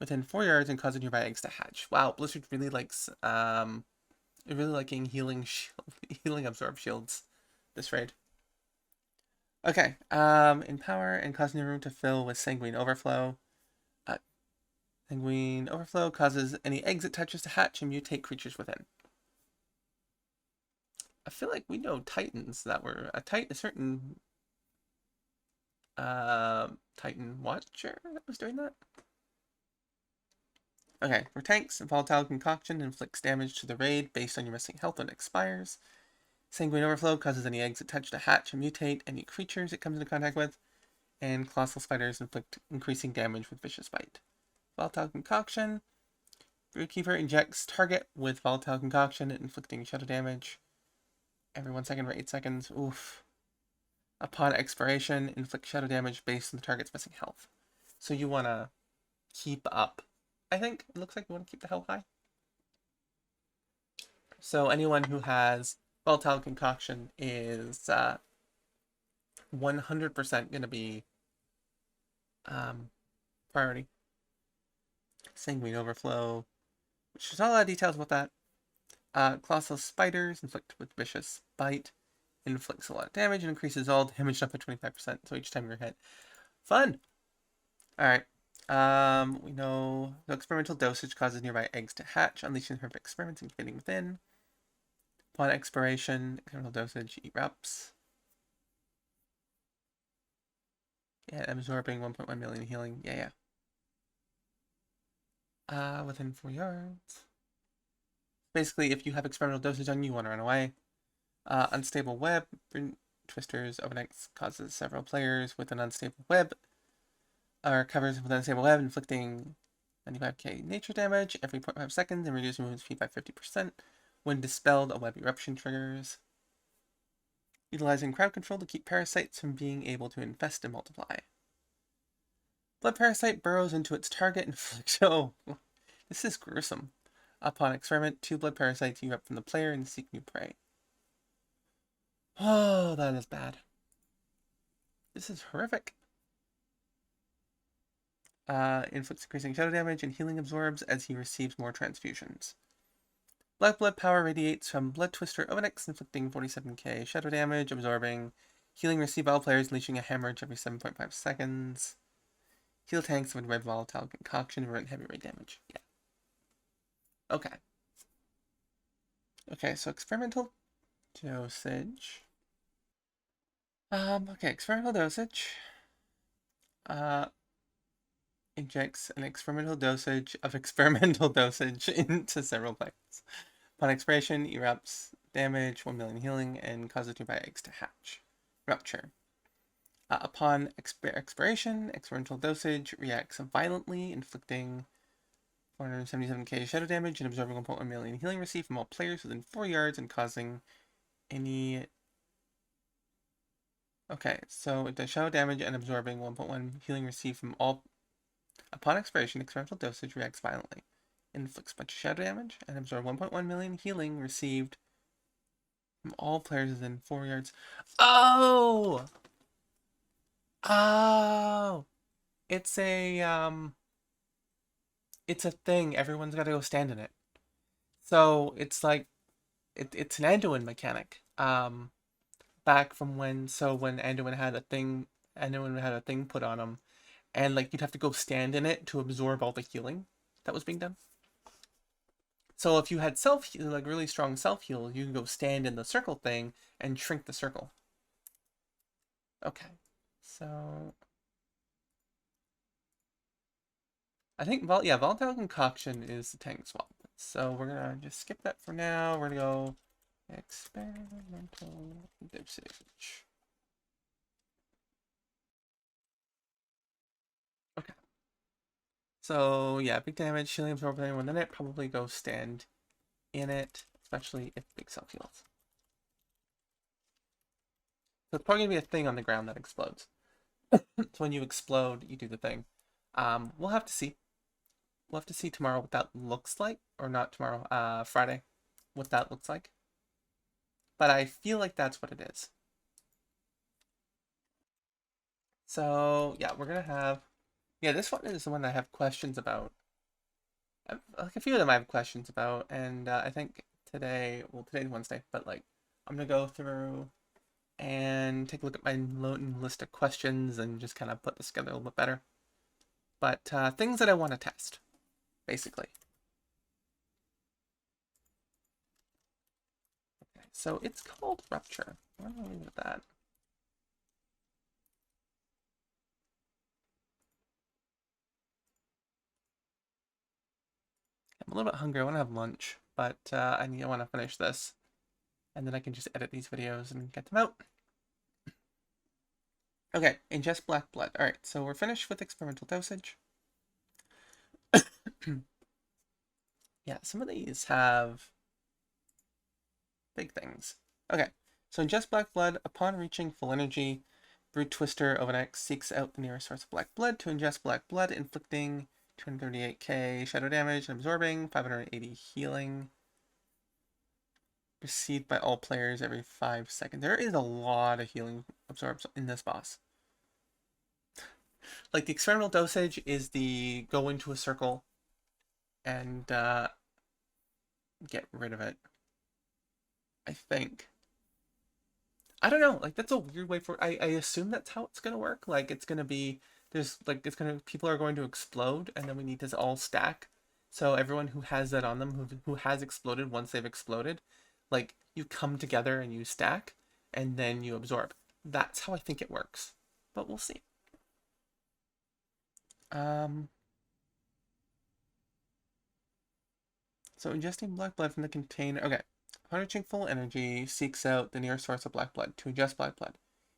within 4 yards and causing nearby eggs to hatch. Wow, Blizzard really likes liking healing absorb shields this raid. Okay, in power and causing the room to fill with sanguine overflow. Sanguine overflow causes any eggs it touches to hatch and mutate creatures within. I feel like we know Titans that were a certain Titan Watcher that was doing that. Okay, for tanks, Volatile Concoction inflicts damage to the raid based on your missing health when it expires. Sanguine Overflow causes any eggs it touch to hatch and mutate any creatures it comes into contact with. and colossal spiders inflict increasing damage with vicious bite. Volatile concoction. Broodkeeper injects target with volatile concoction, inflicting shadow damage every 1 second for 8 seconds. Oof. Upon expiration, inflict shadow damage based on the target's missing health. So you want to keep up. I think it looks like you want to keep the health high. So anyone who has volatile concoction is 100% going to be priority. Sanguine overflow, which is not a lot of details about that. Colossal spiders inflict with vicious bite, inflicts a lot of damage and increases all damage up by 25%. So each time you're hit. Fun. All right. We know no experimental dosage causes nearby eggs to hatch, unleashing her experiments and fitting within. Upon expiration, experimental dosage erupts. Yeah, absorbing 1.1 million healing. Yeah. Within 4 yards. Basically, if you have experimental dosage on you, want to run away. Unstable web. Twisters Ovi'nax causes several players with an unstable web. Or covers with an unstable web, inflicting 95k nature damage every 0.5 seconds and reducing movement speed by 50%. When dispelled, a web eruption triggers. Utilizing crowd control to keep parasites from being able to infest and multiply. Blood parasite burrows into its target and inflicts. Oh, this is gruesome. Upon experiment, 2 blood parasites erupt from the player and seek new prey. Oh, that is bad. This is horrific. Inflicts increasing shadow damage and healing absorbs as he receives more transfusions. Black blood power radiates from Blood Twister Ovi'nax, inflicting 47k shadow damage, absorbing. Healing receive all players, unleashing a hemorrhage every 7.5 seconds. Heal tanks with red volatile concoction, prevent heavy raid damage. Yeah. Okay. Okay, so experimental dosage. Okay, experimental dosage. Injects an experimental dosage of experimental dosage into several players. Upon expiration, erupts damage, 1 million healing, and causes nearby eggs to hatch. Rupture. Upon expiration, experimental dosage reacts violently, inflicting 477k shadow damage and absorbing 1.1 million healing received from all players within 4 yards and causing any. Okay, so it does shadow damage and absorbing 1.1 healing received from all. Upon expiration, experimental dosage reacts violently, inflicts a bunch of shadow damage, and absorb 1.1 million healing received from all players within 4 yards. Oh! Oh! It's a thing. Everyone's got to go stand in it. So it's like, it's an Anduin mechanic. Back from when Anduin had a thing put on him, and like you'd have to go stand in it to absorb all the healing that was being done. So if you had like really strong self heal, you can go stand in the circle thing and shrink the circle. Okay, so I think volatile concoction is the tank swap. So we're gonna just skip that for now. We're gonna go experimental dosage. Okay. So yeah, big damage, healing absorb anyone in it. Probably go stand in it, especially if big self heals. So it's probably gonna be a thing on the ground that explodes. So when you explode, you do the thing. We'll have to see. We'll have to see tomorrow what that looks like, or not tomorrow, Friday, what that looks like. But I feel like that's what it is. So yeah, we're gonna have. Yeah, this one is the one I have questions about. Like a few of them I have questions about, and I think today's Wednesday, but like I'm gonna go through and take a look at my list of questions and just kind of put this together a little bit better. But things that I want to test, basically. Okay, so it's called Rupture. I'm gonna leave it at that. I'm a little bit hungry. I want to have lunch, but I want to finish this, and then I can just edit these videos and get them out. Okay, ingest black blood. All right, so we're finished with experimental dosage. Yeah, some of these have big things. Okay, so ingest black blood. Upon reaching full energy, Brute Twister Ovi'nax seeks out the nearest source of black blood to ingest black blood, inflicting 238k shadow damage and absorbing 580 healing. Received by all players every 5 seconds. There is a lot of healing absorbs in this boss. Like, the experimental dosage is the go into a circle and get rid of it. I think. I don't know. Like, that's a weird way for. I assume that's how it's gonna work. Like, it's gonna be there's like it's gonna people are going to explode, and then we need to all stack. So everyone who has that on them, who has exploded once they've exploded, like you come together and you stack, and then you absorb. That's how I think it works. But we'll see. So ingesting black blood from the container. Okay. Upon reaching full energy, seeks out the nearest source of black blood to ingest black blood,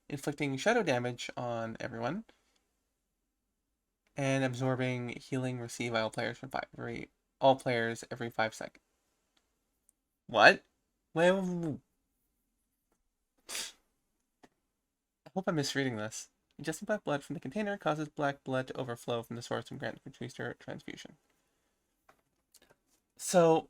inflicting shadow damage on everyone, and absorbing healing received by all players every 5 seconds. What? Wait, I hope I'm misreading this. Ingesting black blood from the container causes black blood to overflow from the source and grants booster transfusion. So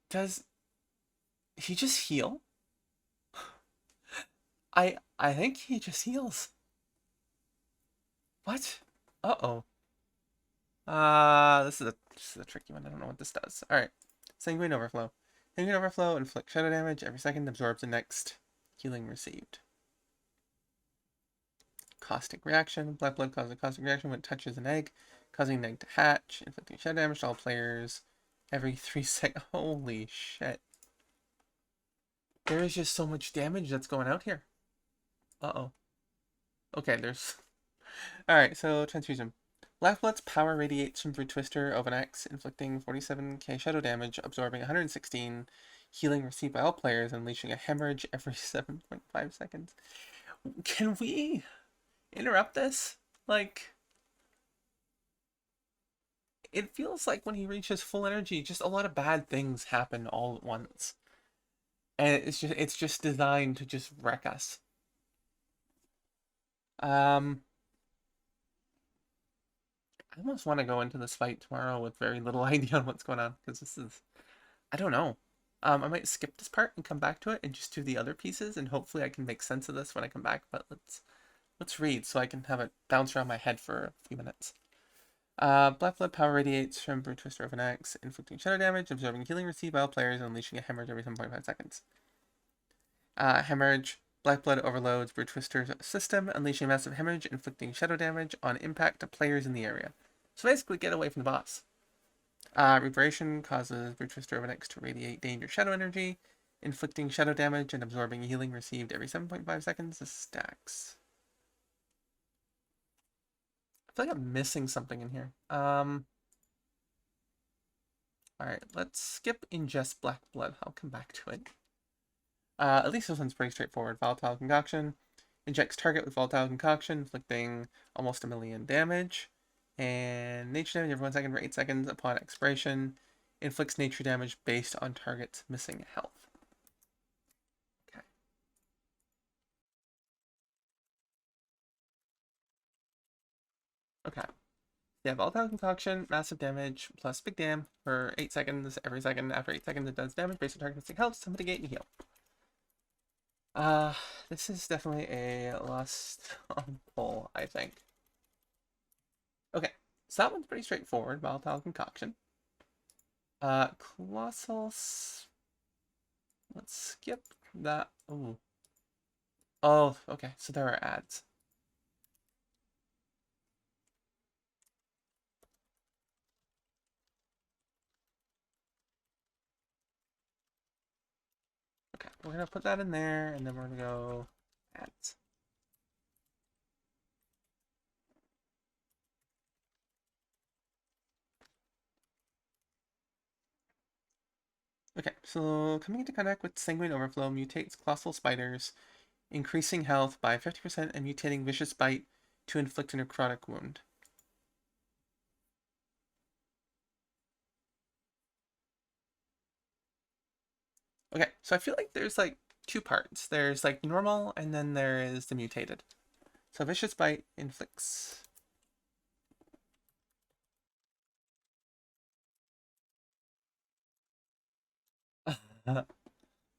does he just heal? I think he just heals. What? Uh-oh. This is a tricky one. I don't know what this does. All right. Sanguine overflow. Sanguine overflow inflicts shadow damage every second, absorbs the next healing received. Caustic reaction. Black blood causes a caustic reaction when it touches an egg, causing an egg to hatch, inflicting shadow damage to all players every 3 seconds. Holy shit. There is just so much damage that's going out here. Uh-oh. Okay, there's... Alright, so transfusion. Black blood's power radiates from Brute Twister Ovi'nax, inflicting 47k shadow damage, absorbing 116, healing received by all players, and unleashing a hemorrhage every 7.5 seconds. Can we interrupt this? Like, it feels like when he reaches full energy, just a lot of bad things happen all at once. And it's just designed to just wreck us. I almost want to go into this fight tomorrow with very little idea on what's going on, because this is, I don't know. I might skip this part and come back to it and just do the other pieces, and hopefully I can make sense of this when I come back. But let's read so I can have it bounce around my head for a few minutes. Black blood power radiates from Brute Twister Ovi'nax, inflicting shadow damage, absorbing healing received by all players, and unleashing a hemorrhage every 7.5 seconds. Hemorrhage. Black blood overloads Brute Twister's system, unleashing a massive hemorrhage, inflicting shadow damage on impact to players in the area. So basically, get away from the boss. Reverberation causes Brute Twister Ovi'nax to radiate danger shadow energy, inflicting shadow damage and absorbing healing received every 7.5 seconds. This stacks. I feel like I'm missing something in here. Alright, let's skip ingest black blood. I'll come back to it. At least this one's pretty straightforward. Volatile concoction. Injects target with volatile concoction, inflicting almost 1 million damage. And nature damage every 1 second for 8 seconds upon expiration. Inflicts nature damage based on target's missing health. Okay. Okay. Yeah, volatile concoction, massive damage, plus big dam for 8 seconds. Every second after 8 seconds it does damage based on target's missing health to mitigate and heal. This is definitely a lost on pull, I think. Okay, so that one's pretty straightforward. Volatile concoction. Colossal. Let's skip that. Ooh. Oh, okay. So there are ads. Okay, we're gonna put that in there, and then we're gonna go ads. Okay, so coming into contact with Sanguine Overflow mutates colossal spiders, increasing health by 50% and mutating Vicious Bite to inflict a necrotic wound. Okay, so I feel like there's like two parts. There's like normal and then there is the mutated. So Vicious Bite inflicts.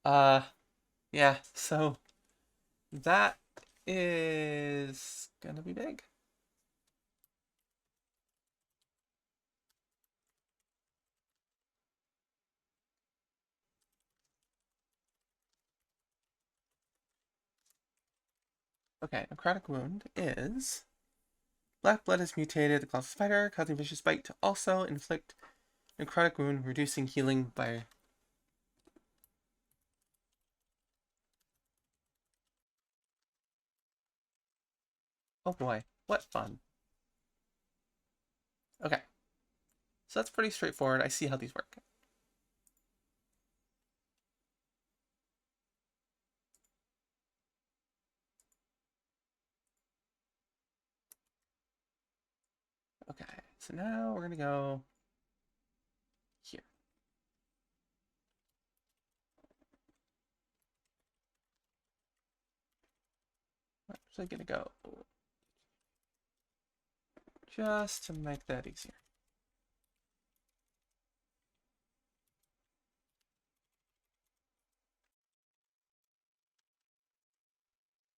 uh yeah, so that is gonna be big. Okay, necrotic wound is black blood is mutated the colossal spider, causing Vicious Bite to also inflict necrotic wound, reducing healing by. Oh boy, what fun. Okay, so that's pretty straightforward. I see how these work. Okay, so now we're gonna go here. I'm actually gonna go just to make that easier.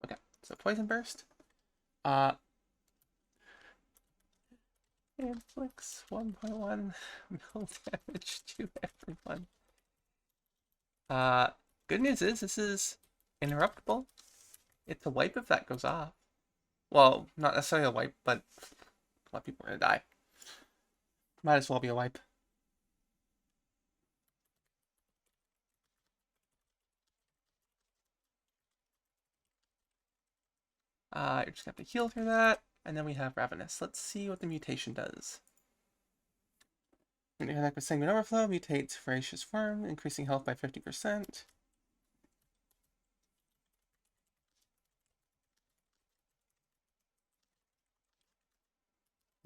Okay, so poison burst. Uh, inflicts 1.1 mil damage to everyone. Uh, Good news is this is interruptible. It's a wipe if that goes off. Well, not necessarily a wipe, but a lot of people are gonna die. Might as well be a wipe. You're just gonna have to heal through that, and then we have Ravenous. Let's see what the mutation does. Connect with Sanguine Overflow mutates Voracious Form, increasing health by 50%.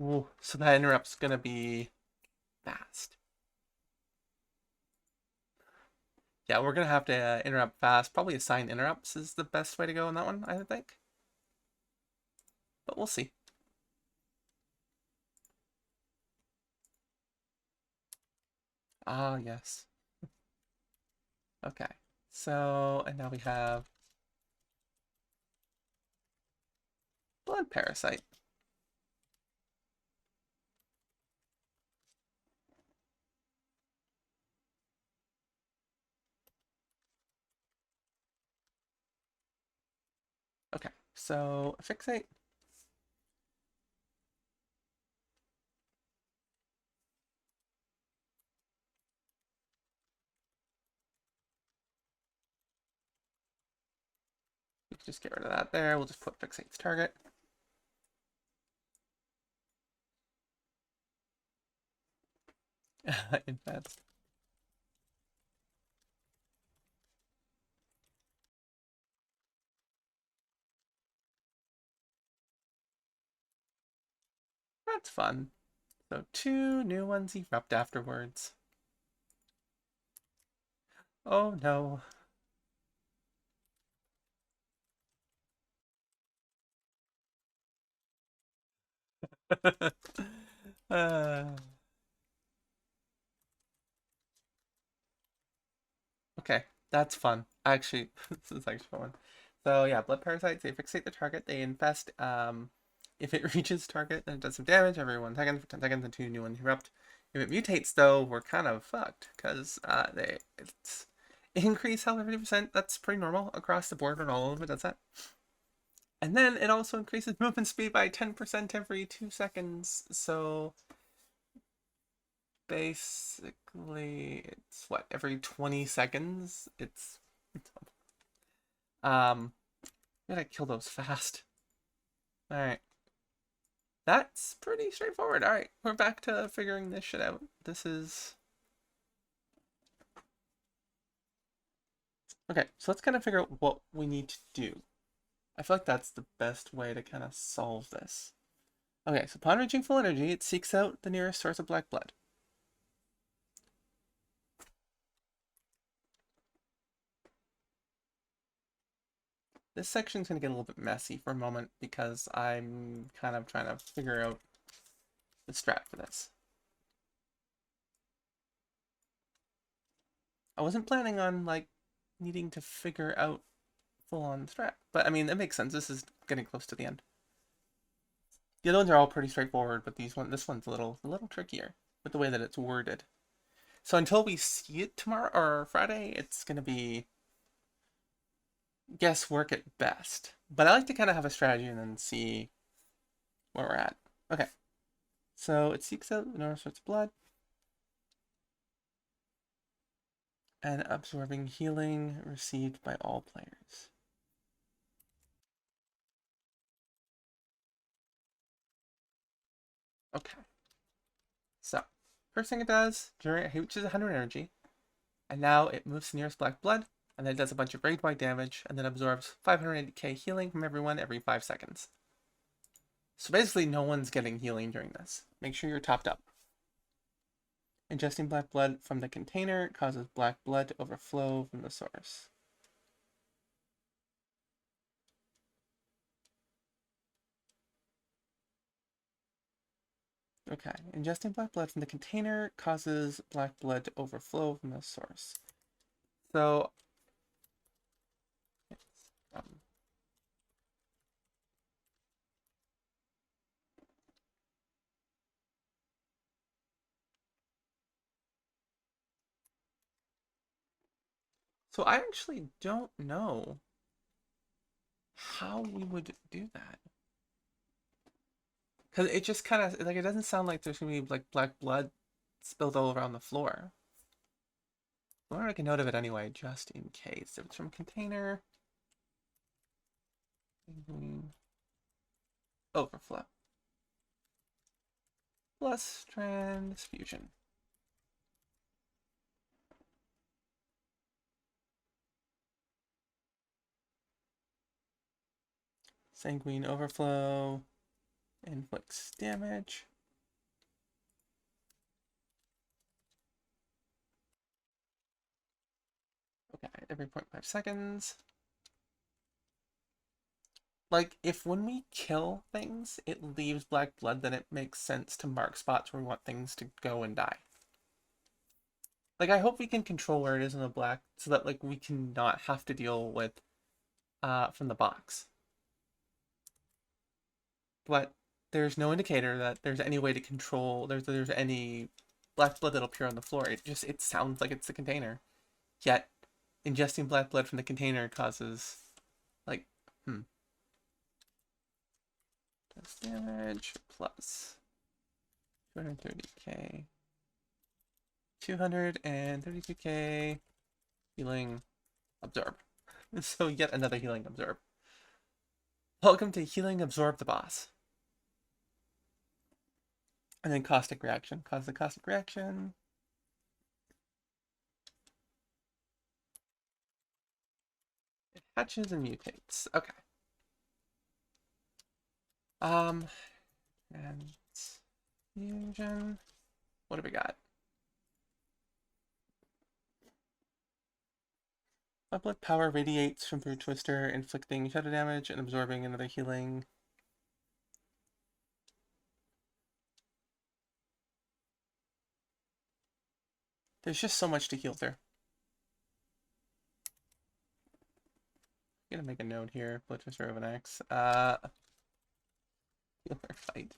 Ooh, so that interrupt's gonna be fast. Yeah, we're gonna have to interrupt fast. Probably assign interrupts is the best way to go on that one, I think. But we'll see. Ah, yes. Okay. So, and now we have Blood Parasite. Okay, so Fixate. We can just get rid of that there. We'll just put Fixate's target. Infest. That's fun. So 2 new ones erupt afterwards. Oh no. uh, okay, that's fun. Actually, this is actually fun. So yeah, blood parasites, they fixate the target, they infest. If it reaches target, then it does some damage every 1 second for 10 seconds and 2 new ones erupt. If it mutates though, we're kind of fucked because it's increase health 50%. That's pretty normal across the board, and all of it does that. And then it also increases movement speed by 10% every 2 seconds. So basically, it's what, every 20 seconds? Gotta kill those fast. Alright. That's pretty straightforward. Alright, we're back to figuring this shit out. This is Okay, so let's kind of figure out what we need to do. I feel like that's the best way to kind of solve this. Okay, so upon reaching full energy, it seeks out the nearest source of black blood. This section's going to get a little bit messy for a moment because I'm kind of trying to figure out the strat for this. I wasn't planning on, like, needing to figure out full-on strat, but I mean, it makes sense. This is getting close to the end. The other ones are all pretty straightforward, but this one's a little trickier with the way that it's worded. So until we see it tomorrow or Friday, it's going to be guesswork at best. But I like to kind of have a strategy and then see where we're at. Okay. So it seeks out the north source of blood and absorbing healing received by all players. Okay. So, first thing it does, it reaches 100 energy, and now it moves to nearest black blood, and then it does a bunch of raid-wide damage, and then absorbs 580k healing from everyone every 5 seconds. So basically, no one's getting healing during this. Make sure you're topped up. Ingesting black blood from the container causes black blood to overflow from the source. Okay, ingesting black blood from the container causes black blood to overflow from the source. So, um, so I actually don't know how we would do that. Because it just kind of, like, it doesn't sound like there's going to be, like, black blood spilled all around the floor. I want to make a note of it anyway, just in case. If it's from container, overflow, plus transfusion. Sanguine overflow inflicts damage. Okay, every 0.5 seconds. Like, if when we kill things, it leaves black blood, then it makes sense to mark spots where we want things to go and die. Like, I hope we can control where it is in the black so that, like, we can not have to deal with from the box. But there's no indicator that there's any way to control, there's any black blood that'll appear on the floor. It sounds like it's the container. Yet, ingesting black blood from the container causes, like, does damage plus 230k. 232k healing absorb. So yet another healing absorb. Welcome to healing absorb the boss. And then caustic reaction. Cause the caustic reaction. It hatches and mutates. Okay. And fusion. What do we got? Blood power radiates from through Twister, inflicting shadow damage and absorbing another healing. There's just so much to heal through. I'm gonna make a note here. Blood Twister Ovi'nax. Healer fight.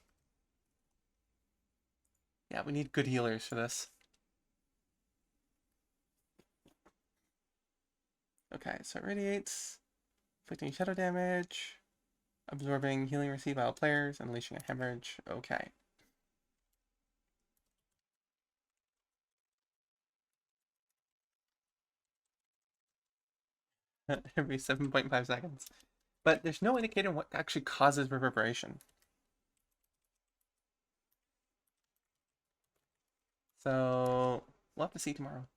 Yeah, we need good healers for this. Okay, so it radiates, inflicting shadow damage, absorbing healing received by all players, unleashing a hemorrhage. Okay. Every 7.5 seconds. But there's no indicator what actually causes reverberation. So we'll have to see tomorrow.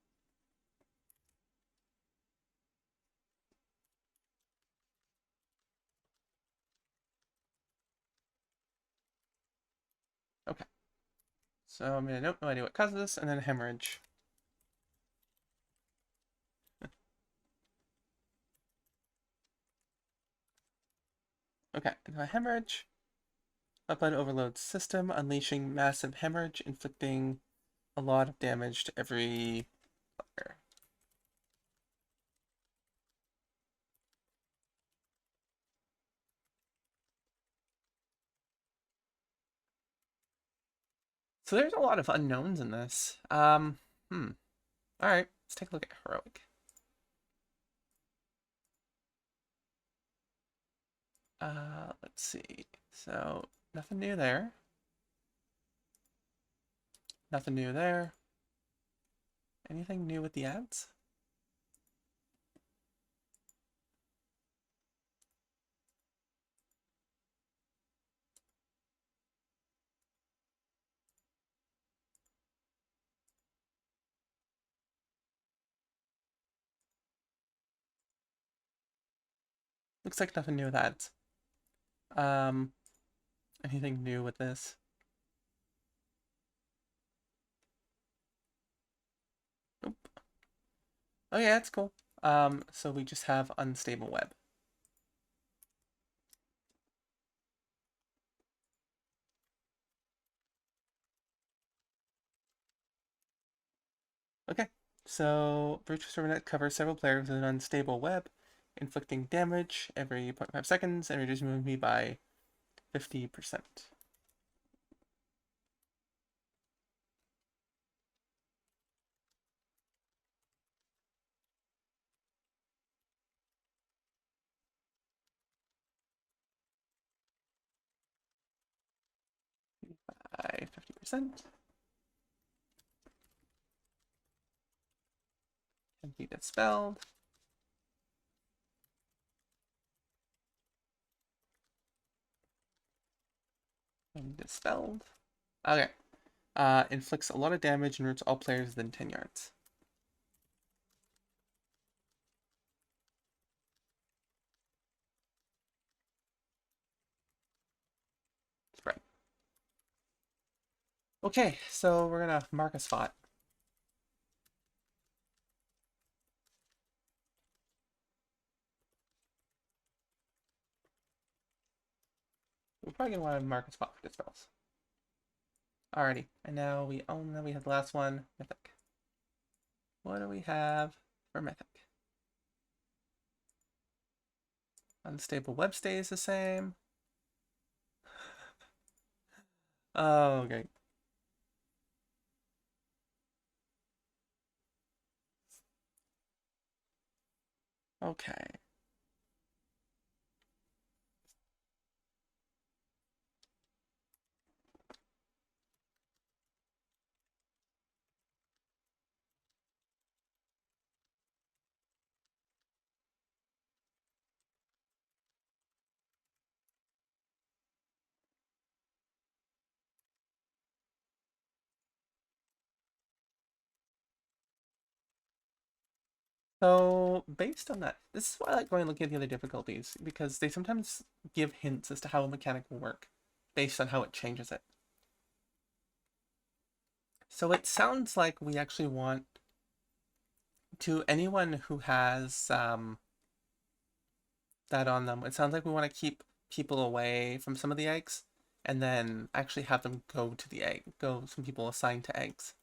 So I'm gonna nope, no idea what causes this, and then hemorrhage. Okay, now hemorrhage. Upline overload system, unleashing massive hemorrhage, inflicting a lot of damage to every player. So there's a lot of unknowns in this. Alright, let's take a look at heroic. Let's see. So nothing new there. Nothing new there. Anything new with the ads? Looks like nothing new with ads. Anything new with this? Nope. Oh yeah, that's cool. So we just have unstable web. Okay, so Virtuous Servant covers several players with an unstable web, inflicting damage every 0.5 seconds and reducing movement by 50%. By 50%. Can be dispelled. And dispelled. Okay. Inflicts a lot of damage and hurts all players within 10 yards. Spread. Okay, so we're gonna mark a spot. We're probably gonna want to mark a spot for dispels. Alrighty, and now we have the last one, Mythic. What do we have for Mythic? Unstable web stays the same. Oh, okay. Okay. So, based on that, this is why I like going and looking at the other difficulties, because they sometimes give hints as to how a mechanic will work, based on how it changes it. So it sounds like we actually want to anyone who has that on them, it sounds like we want to keep people away from some of the eggs, and then actually have them go to the egg, some people assigned to eggs.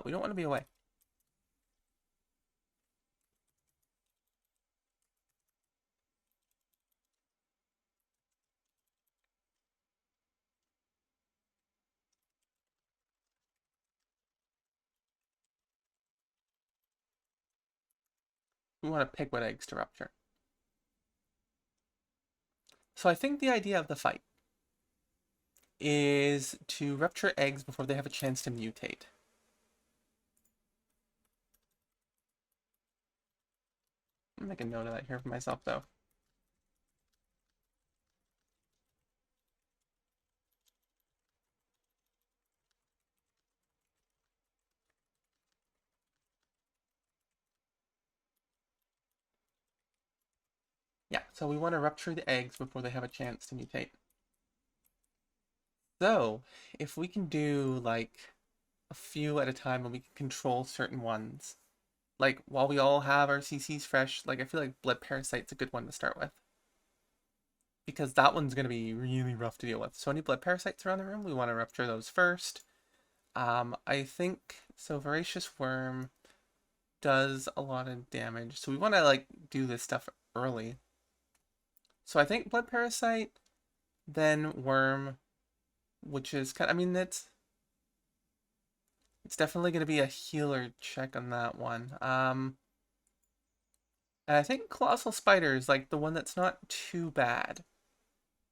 We don't want to be away. We want to pick what eggs to rupture. So I think the idea of the fight is to rupture eggs before they have a chance to mutate. I'm making a note of that here for myself, though. So we want to rupture the eggs before they have a chance to mutate. So if we can do like a few at a time and we can control certain ones, like while we all have our CCs fresh, like I feel like blood parasite's a good one to start with. Because that one's going to be really rough to deal with. So any blood parasites around the room, we want to rupture those first. I think, so Voracious Worm does a lot of damage. So we want to like do this stuff early. So I think blood parasite, then worm, which is kind of, I mean, it's definitely going to be a healer check on that one. And I think Colossal Spider is like the one that's not too bad.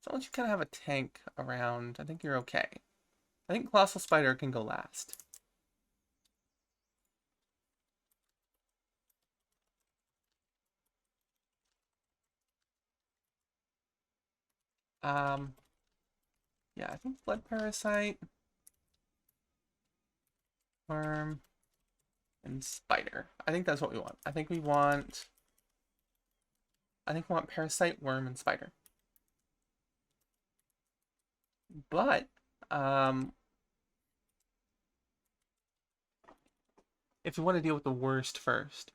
As long as you kind of have a tank around, I think you're okay. I think Colossal Spider can go last. Yeah, I think Blood Parasite, Worm, and Spider. I think that's what we want. I think we want Parasite, Worm, and Spider. But, if we want to deal with the worst first.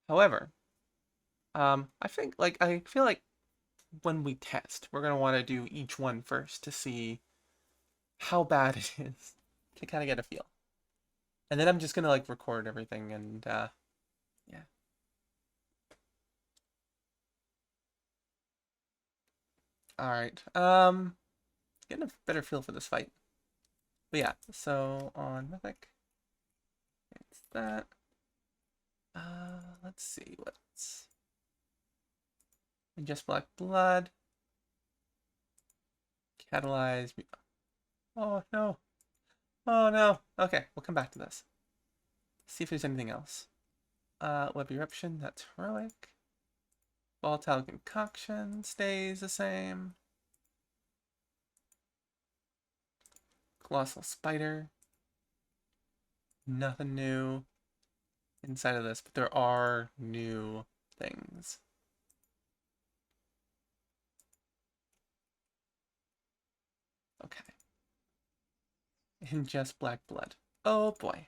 However, I feel like when we test, we're gonna want to do each one first to see how bad it is, to kind of get a feel. And then I'm just gonna like record everything and yeah. All right. Getting a better feel for this fight. But yeah, so on Mythic, it's that. Let's see what's Ingest Black Blood. Catalyze. Oh no. Oh no. Okay, we'll come back to this. See if there's anything else. Web Eruption, that's heroic. Volatile Concoction stays the same. Colossal Spider. Nothing new inside of this, but there are new things. Okay. Ingest Black Blood. Oh boy.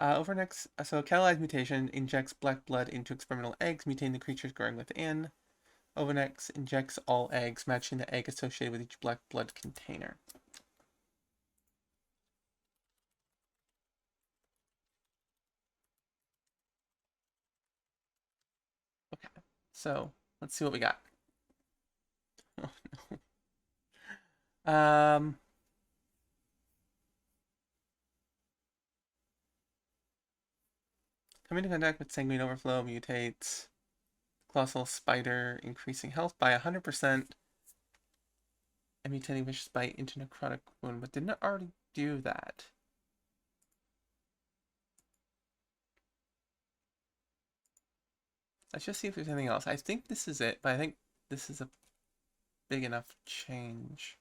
Ovi'nax, so catalyzed mutation injects black blood into experimental eggs, mutating the creatures growing within. Ovi'nax injects all eggs, matching the egg associated with each black blood container. Okay, so let's see what we got. Oh no. Coming into contact with Sanguine Overflow mutates Colossal Spider, increasing health by 100%, and mutating Vicious Bite into Necrotic Wound, but didn't it already do that? Let's just see if there's anything else. I think this is it, but I think this is a big enough change.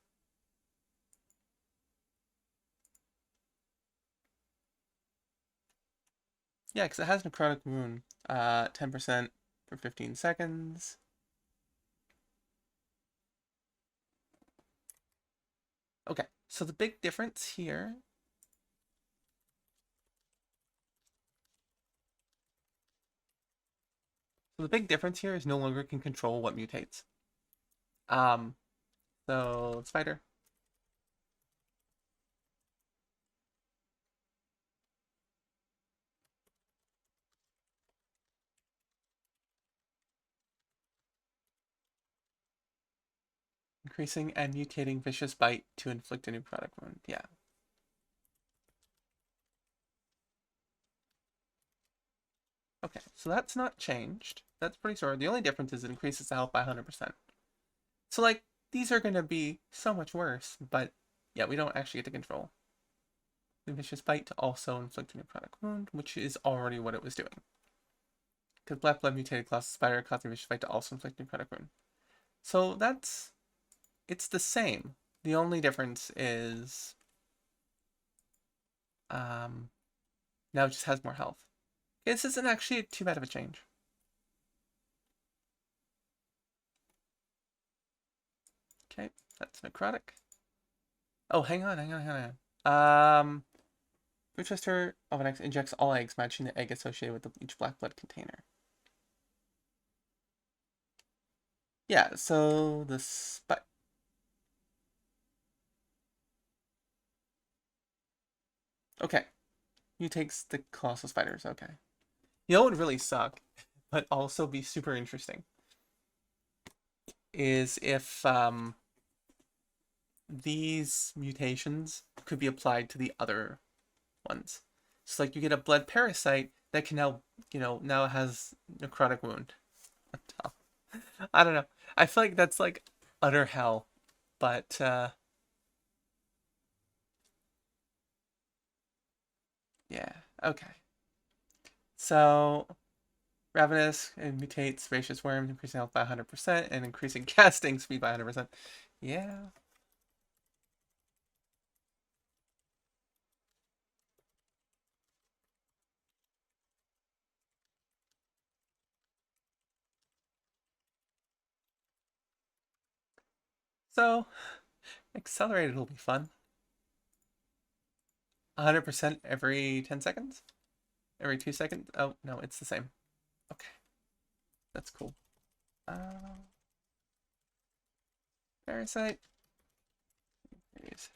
Yeah, because it has Necrotic Wound. 10% for 15 seconds. Okay, so the big difference here is no longer can control what mutates. So Spider. Increasing and mutating Vicious Bite to inflict a necrotic wound. Yeah. Okay, so that's not changed. That's pretty sure. The only difference is it increases the health by 100%. So, like, these are going to be so much worse, but yeah, we don't actually get to control the Vicious Bite to also inflict a necrotic wound, which is already what it was doing. Because Black Blood mutated Colossal Spider caused the Vicious Bite to also inflict necrotic wound. So it's the same. The only difference is now it just has more health. This isn't actually too bad of a change. Okay, that's necrotic. Oh, hang on. Rochester Ovi'nax injects all eggs, matching the egg associated with each black blood container. Yeah, so the okay, mutates the colossal spiders. Okay, you know what would really suck, but also be super interesting, is if these mutations could be applied to the other ones. So like you get a blood parasite that can now, now has necrotic wound. I don't know. I feel like that's like utter hell, but yeah, okay. So Ravenous and mutates Voracious Worms, increasing health by 100% and increasing casting speed by 100%. Yeah. So accelerated will be fun. 100% every 10 seconds? Every 2 seconds? Oh, no, it's the same. Okay. That's cool. Parasite. Increase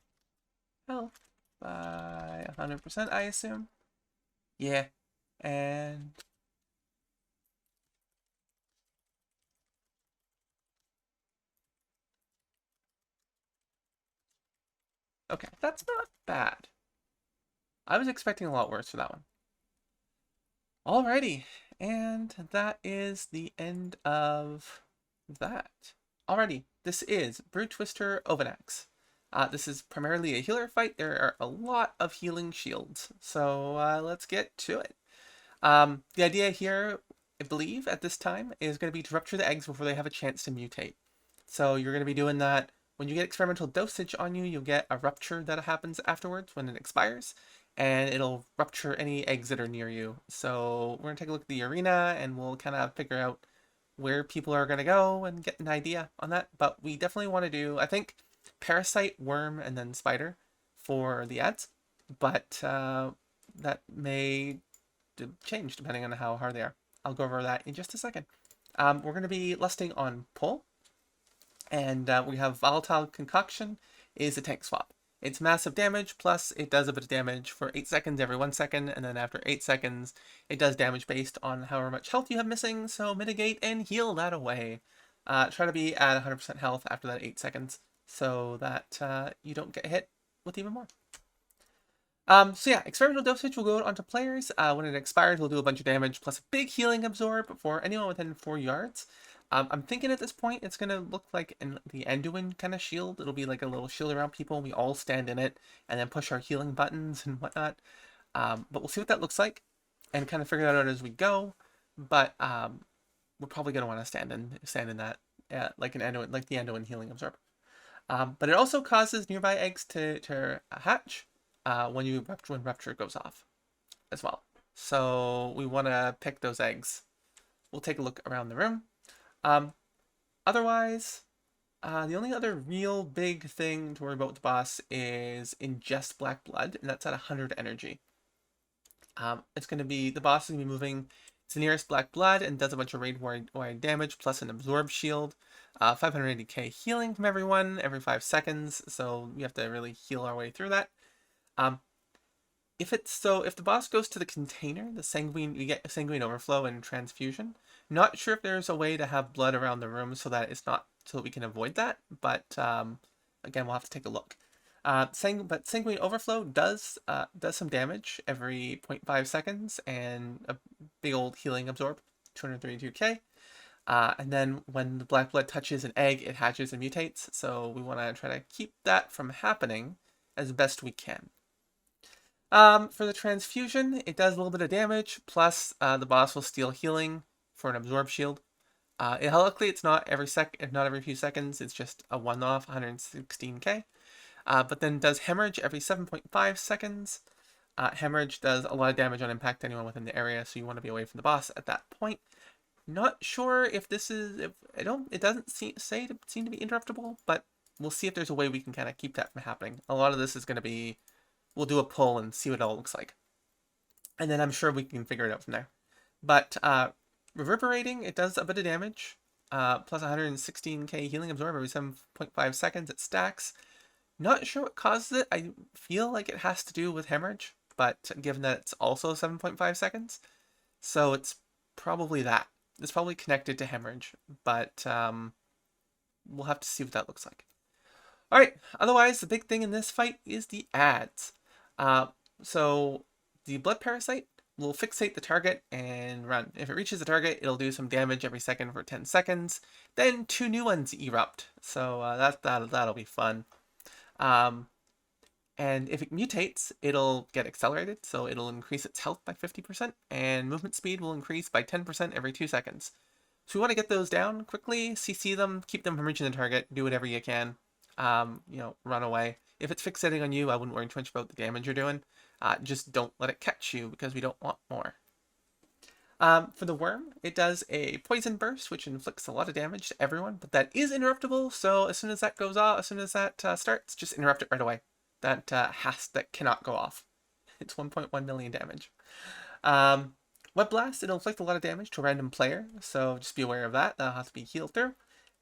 health by 100%, I assume. Yeah. And okay, that's not bad. I was expecting a lot worse for that one. Alrighty, and that is the end of that. Alrighty, this is Brute Twister Ovi'nax. This is primarily a healer fight. There are a lot of healing shields, so let's get to it. The idea here, I believe, at this time, is going to be to rupture the eggs before they have a chance to mutate. So you're going to be doing that. When you get experimental dosage on you, you'll get a rupture that happens afterwards when it expires, and it'll rupture any eggs that are near you. So we're going to take a look at the arena, and we'll kind of figure out where people are going to go and get an idea on that. But we definitely want to do, I think, parasite, worm, and then spider for the ads. But that may change depending on how hard they are. I'll go over that in just a second. We're going to be lusting on pull, and we have volatile concoction is a tank swap. It's massive damage, plus it does a bit of damage for 8 seconds every 1 second, and then after 8 seconds, it does damage based on however much health you have missing, so mitigate and heal that away. Try to be at 100% health after that 8 seconds, so that you don't get hit with even more. So yeah, experimental dosage will go onto players. When it expires, it'll do a bunch of damage, plus a big healing absorb for anyone within 4 yards. I'm thinking at this point it's going to look like the Anduin kind of shield. It'll be like a little shield around people, and we all stand in it, and then push our healing buttons and whatnot. But we'll see what that looks like, and kind of figure that out as we go. But we're probably going to want to stand in that, like an Anduin, like the Anduin healing absorb. But it also causes nearby eggs to hatch when rupture goes off as well. So we want to pick those eggs. We'll take a look around the room. Otherwise, the only other real big thing to worry about with the boss is ingest black blood, and that's at 100 energy. It's going to be, the boss is going to be moving to nearest black blood and does a bunch of raid-wide damage, plus an absorb shield. 580k healing from everyone every 5 seconds, so we have to really heal our way through that. If the boss goes to the container, the sanguine, you get sanguine overflow and transfusion. Not sure if there's a way to have blood around the room so that we can avoid that, but again, we'll have to take a look. But sanguine overflow does some damage every 0.5 seconds and a big old healing absorb, 232k. And then when the black blood touches an egg, it hatches and mutates. So we want to try to keep that from happening as best we can. For the transfusion, it does a little bit of damage, plus the boss will steal healing for an absorb shield. Luckily, it's not every few seconds. It's just a one-off, 116k. But then does hemorrhage every 7.5 seconds. Hemorrhage does a lot of damage on impact to anyone within the area, so you want to be away from the boss at that point. Not sure if this is, it doesn't seem to be interruptible, but we'll see if there's a way we can kind of keep that from happening. A lot of this is going to be, we'll do a pull and see what it all looks like. And then I'm sure we can figure it out from there. But Reverberating, it does a bit of damage. Plus 116k healing absorb every 7.5 seconds. It stacks. Not sure what causes it. I feel like it has to do with hemorrhage, but given that it's also 7.5 seconds, so it's probably that. It's probably connected to hemorrhage, but we'll have to see what that looks like. All right, otherwise, the big thing in this fight is the ads. So the blood parasite will fixate the target and run. If it reaches the target, it'll do some damage every second for 10 seconds. Then 2 new ones erupt, so that'll be fun. And if it mutates, it'll get accelerated, so it'll increase its health by 50%, and movement speed will increase by 10% every 2 seconds. So we want to get those down quickly, CC them, keep them from reaching the target, do whatever you can. Run away. If it's fixating on you, I wouldn't worry too much about the damage you're doing. Just don't let it catch you, because we don't want more. For the worm, it does a poison burst, which inflicts a lot of damage to everyone, but that is interruptible, so as soon as that goes off, as soon as that starts, just interrupt it right away. That cannot go off. It's 1.1 million damage. Web Blast, it'll inflict a lot of damage to a random player, so just be aware of that. That'll have to be healed through.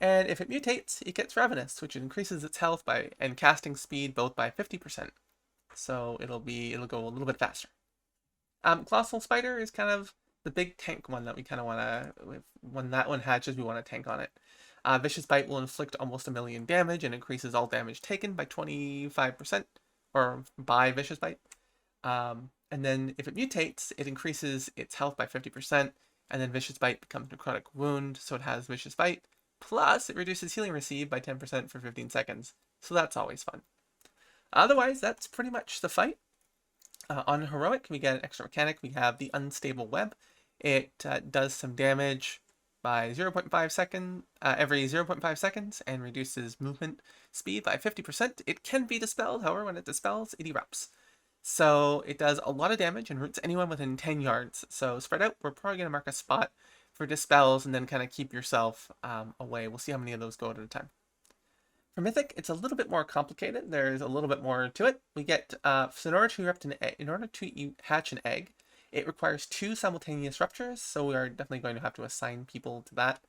And if it mutates, it gets Ravenous, which increases its health and casting speed both by 50%. So it'll go a little bit faster. Colossal Spider is kind of the big tank one that we kind of want to, when that one hatches, we want to tank on it. Vicious Bite will inflict almost 1 million damage and increases all damage taken by 25%, or by Vicious Bite. And then if it mutates, it increases its health by 50%, and then Vicious Bite becomes Necrotic Wound, so it has Vicious Bite. Plus, it reduces healing received by 10% for 15 seconds, so that's always fun. Otherwise, that's pretty much the fight. On Heroic, we get an extra mechanic. We have the Unstable Web. It does some damage by 0.5 seconds, every 0.5 seconds, and reduces movement speed by 50%. It can be dispelled, however, when it dispels, it erupts. So it does a lot of damage and roots anyone within 10 yards. So spread out, we're probably going to mark a spot for dispels and then kind of keep yourself away. We'll see how many of those go at a time. For Mythic, it's a little bit more complicated. There's a little bit more to it. We get, so in order to hatch an egg, it requires 2 simultaneous ruptures, so we are definitely going to have to assign people to that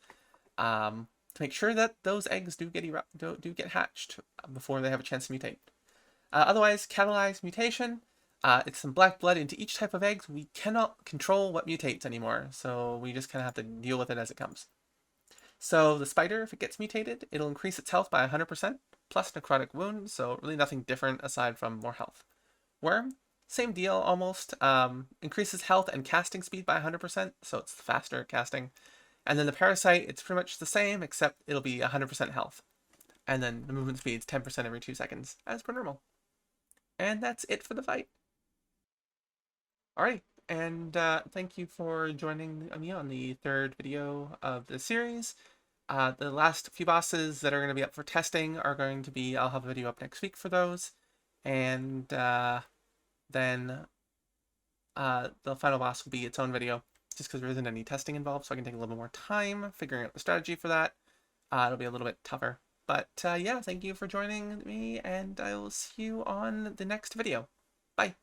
to make sure that those eggs do get hatched before they have a chance to mutate. Otherwise, catalyzed mutation, it's some black blood into each type of eggs. We cannot control what mutates anymore, so we just kind of have to deal with it as it comes. So the spider, if it gets mutated, it'll increase its health by 100%, plus necrotic wound, so really nothing different aside from more health. Worm, same deal almost, increases health and casting speed by 100%, so it's faster casting. And then the parasite, it's pretty much the same, except it'll be 100% health. And then the movement speed's 10% every 2 seconds, as per normal. And that's it for the fight. Alright, and thank you for joining me on the 3rd video of the series. The last few bosses that are going to be up for testing are going to be, I'll have a video up next week for those. And then the final boss will be its own video, just because there isn't any testing involved, so I can take a little more time figuring out the strategy for that. It'll be a little bit tougher. But yeah, thank you for joining me, and I will see you on the next video. Bye.